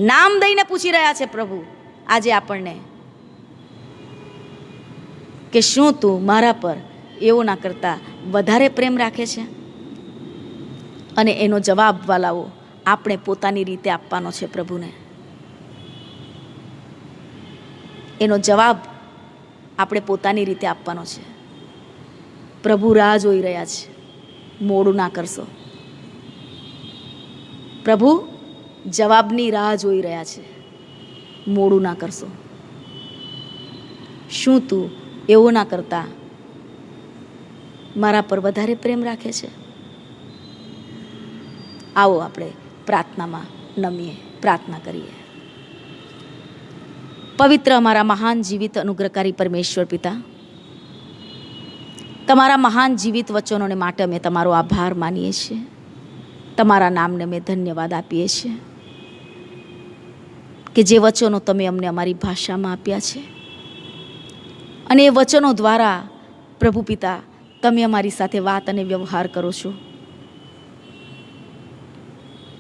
નામ દઈને પૂછી રહ્યા છે પ્રભુ આજે આપણને કે શું તું મારા પર એઓના કરતાં વધારે પ્રેમ રાખે છે? અને એનો જવાબ વાલાઓ આપણે પોતાની રીતે આપવાનો છે પ્રભુને. એનો જવાબ આપણે પોતાની રીતે આપવાનો છે. પ્રભુ રાહ જોઈ રહ્યા છે, મોડું ના કરશો. પ્રભુ જવાબની રાહ જોઈ રહ્યા છે, મોડું ના કરશો. શું તું એવું ના કરતા મારા પર વધારે પ્રેમ રાખે છે? આવો આપણે પ્રાર્થનામાં નમીએ, પ્રાર્થના કરીએ. પવિત્ર અમારા મહાન જીવિત અનુગ્રહકારી પરમેશ્વર પિતા, તમારા મહાન જીવિત વચનોને માટે અમે તમારો આભાર માનીએ છીએ. તમારા નામને અમે ધન્યવાદ આપીએ છીએ કે જે વચનો તમે અમને અમારી ભાષામાં આપ્યા છે અને એ વચનો દ્વારા પ્રભુ પિતા તમે અમારી સાથે વાત અને વ્યવહાર કરો છો.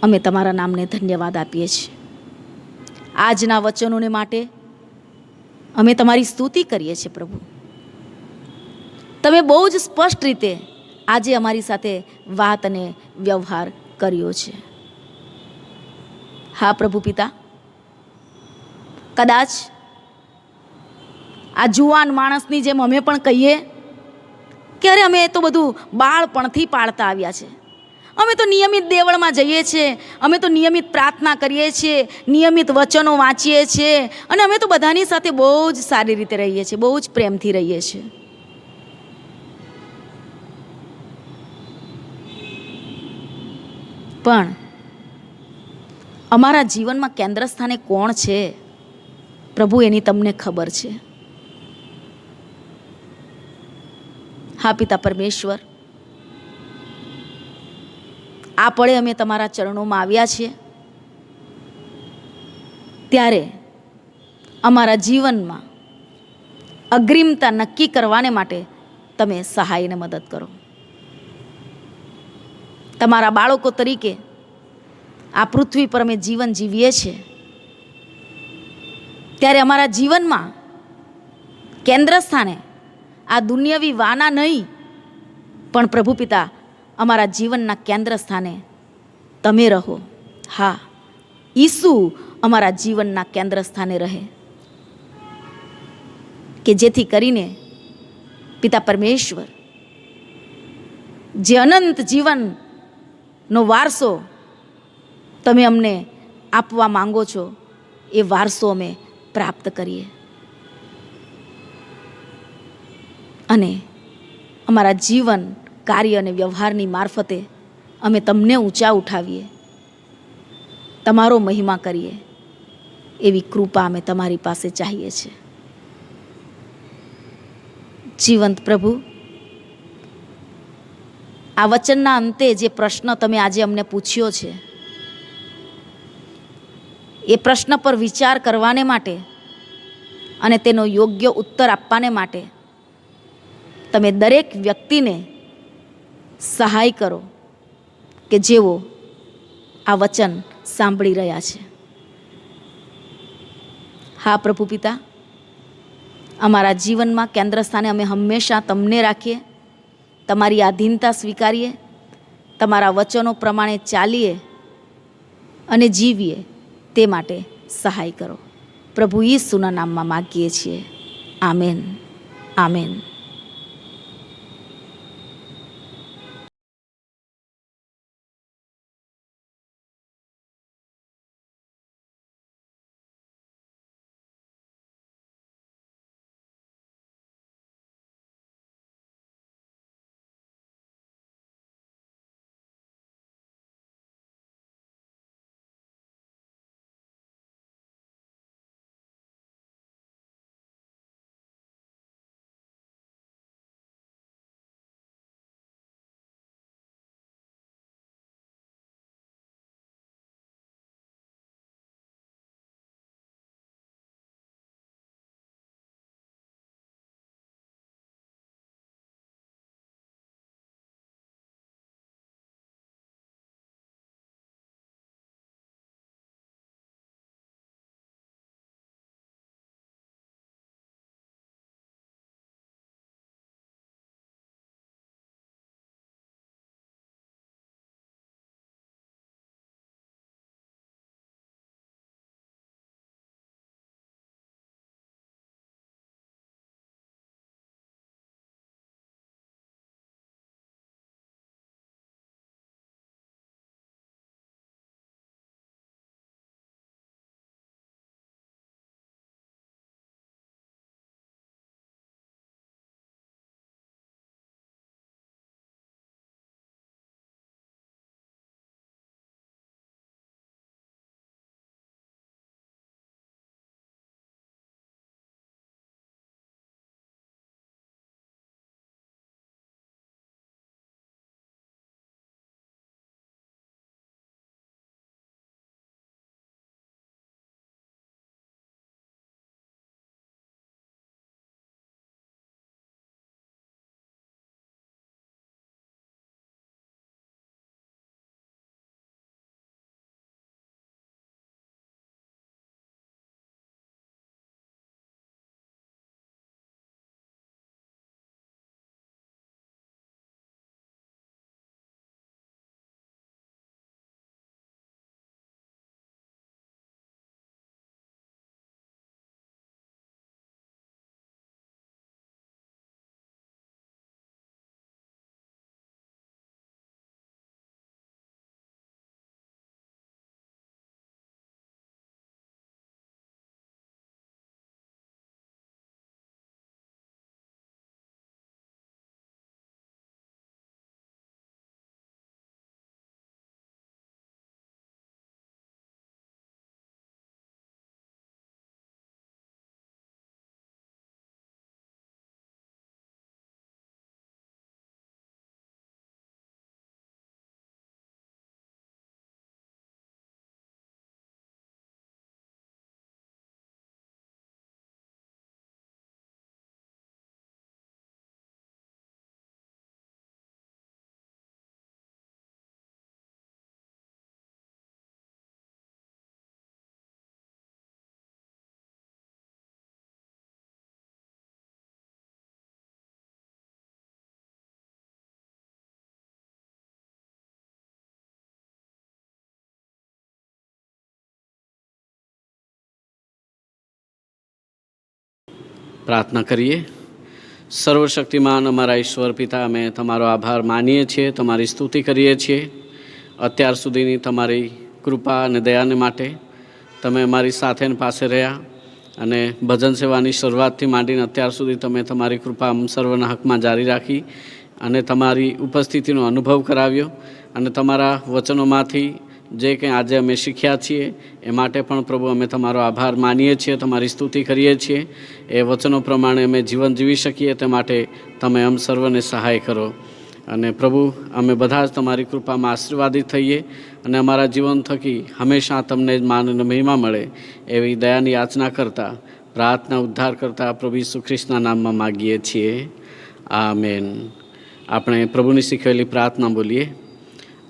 અમે તમારા નામને ધન્યવાદ આપીએ છીએ. આજના વચનોને માટે અમે તમારી સ્તુતિ કરીએ છીએ પ્રભુ. તમે બહુ જ સ્પષ્ટ રીતે આજે અમારી સાથે વાત અને વ્યવહાર કર્યો છે. હા પ્રભુ પિતા, કદાચ આ જુવાન માણસની જેમ અમે પણ કહીએ કે અરે અમે તો બધું બાળપણથી પાળતા આવ્યા છે, અમે તો નિયમિત દેવળમાં જઈએ છીએ, અમે તો નિયમિત પ્રાર્થના કરીએ છીએ, નિયમિત વચનો વાંચીએ છીએ અને અમે તો બધાની સાથે બહુ જ સારી રીતે રહીએ છીએ, બહુ જ પ્રેમથી રહીએ છીએ. પણ અમારા જીવનમાં કેન્દ્ર સ્થાને કોણ છે પ્રભુ, એની તમને ખબર છે. હા પિતા પરમેશ્વર, આ પળે અમે તમારા ચરણોમાં આવ્યા છીએ ત્યારે અમારા જીવનમાં અગ્રિમતા નક્કી કરવાને માટે તમે સહાયને મદદ કરો. તમારા બાળકો તરીકે આ પૃથ્વી પર અમે જીવન જીવીએ છીએ ત્યારે અમારા જીવનમાં કેન્દ્ર સ્થાને આ દુનિયાવી વાના નહીં, પણ પ્રભુ પિતા અમારા જીવનના કેન્દ્ર સ્થાને તમે રહો. હા, ઈસુ અમારા જીવનના કેન્દ્ર સ્થાને રહે, કે જેથી કરીને પિતા પરમેશ્વર જે અનંત જીવનનો વારસો તમે અમને આપવા માંગો છો એ વારસો અમે પ્રાપ્ત કરીએ અને અમારા જીવન, કાર્ય અને વ્યવહારની મારફતે અમે તમને ઊંચા ઉઠાવીએ, તમારો મહિમા કરીએ, એવી કૃપા અમે તમારી પાસે ચાહીએ છીએ. જીવંત પ્રભુ, આ વચનના અંતે જે પ્રશ્ન તમે આજે અમને પૂછ્યો છે એ પ્રશ્ન પર વિચાર કરવાને માટે અને તેનો યોગ્ય ઉત્તર આપવાને માટે તમે દરેક વ્યક્તિને સહાય કરો કે જેઓ આ વચન સાંભળી રહ્યા છે. હા પ્રભુ પિતા, અમારા જીવનમાં કેન્દ્ર સ્થાને અમે હંમેશા તમને રાખીએ, તમારી આધીનતા સ્વીકારીએ, તમારા વચનો પ્રમાણે ચાલીએ અને જીવીએ, તે માટે સહાય કરો. પ્રભુ ઈસુના નામમાં માગીએ છીએ. Amen, amen. પ્રાર્થના કરીએ. સર્વશક્તિમાન અમારા ઈશ્વર પિતા, અમે તમારો આભાર માનીએ છીએ, તમારી સ્તુતિ કરીએ છીએ અત્યાર સુધીની તમારી કૃપા અને દયાને માટે. તમે અમારી સાથે પાસે રહ્યા અને ભજન સેવાની શરૂઆતથી માંડીને અત્યાર સુધી તમે તમારી કૃપા સર્વના હકમાં જારી રાખી અને તમારી ઉપસ્થિતિનો અનુભવ કરાવ્યો. અને તમારા વચનોમાંથી જે કંઈ આજે અમે શીખ્યા છીએ એ માટે પણ પ્રભુ અમે તમારો આભાર માનીએ છીએ, તમારી સ્તુતિ કરીએ છીએ. એ વચનો પ્રમાણે અમે જીવન જીવી શકીએ તે માટે તમે અમ સર્વને સહાય કરો. અને પ્રભુ, અમે બધા જ તમારી કૃપામાં આશીર્વાદિત થઈએ અને અમારા જીવન થકી હંમેશા તમને જ માન અને મહિમા મળે એવી દયાની યાચના કરતા, પ્રાર્થના ઉદ્ધાર કરતા પ્રભુ ઈસુ ખ્રિસ્તના નામમાં માગીએ છીએ. આમેન. આપણે પ્રભુની શીખવેલી પ્રાર્થના બોલીએ.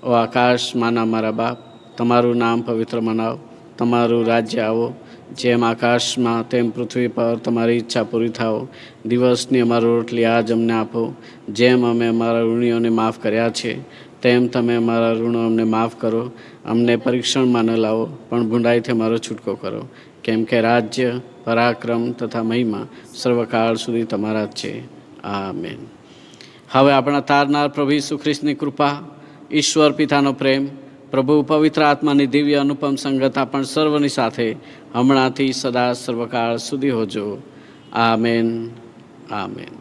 ઓ આકાશમાંના મારા બાપ, તમારું નામ પવિત્ર મનાવો, તમારું રાજ્ય આવો, જેમ આકાશમાં તેમ પૃથ્વી પર તમારી ઈચ્છા પૂરી થાઓ. દિવસની અમારી રોટલી આજ અમને આપો, જેમ અમે અમારા ઋણીઓને માફ કર્યા છે તેમ તમે અમારા ઋણો અમને માફ કરો. અમને પરીક્ષણમાં ન લાવો, પણ ભૂંડાઈથી અમારો છૂટકો કરો, કેમ કે રાજ્ય, પરાક્રમ તથા મહિમા સર્વકાળ સુધી તમારા જ છે. આમેન. હવે આપણા તારનાર પ્રભુ ઈસુ ખ્રિસ્તની કૃપા, ઈશ્વર પિતાનો પ્રેમ, પ્રભુ પવિત્ર આત્માની દિવ્ય અનુપમ સંગત પણ સર્વની સાથે હમણાંથી સદા સર્વકાળ સુધી હોજો. આમેન. આમેન.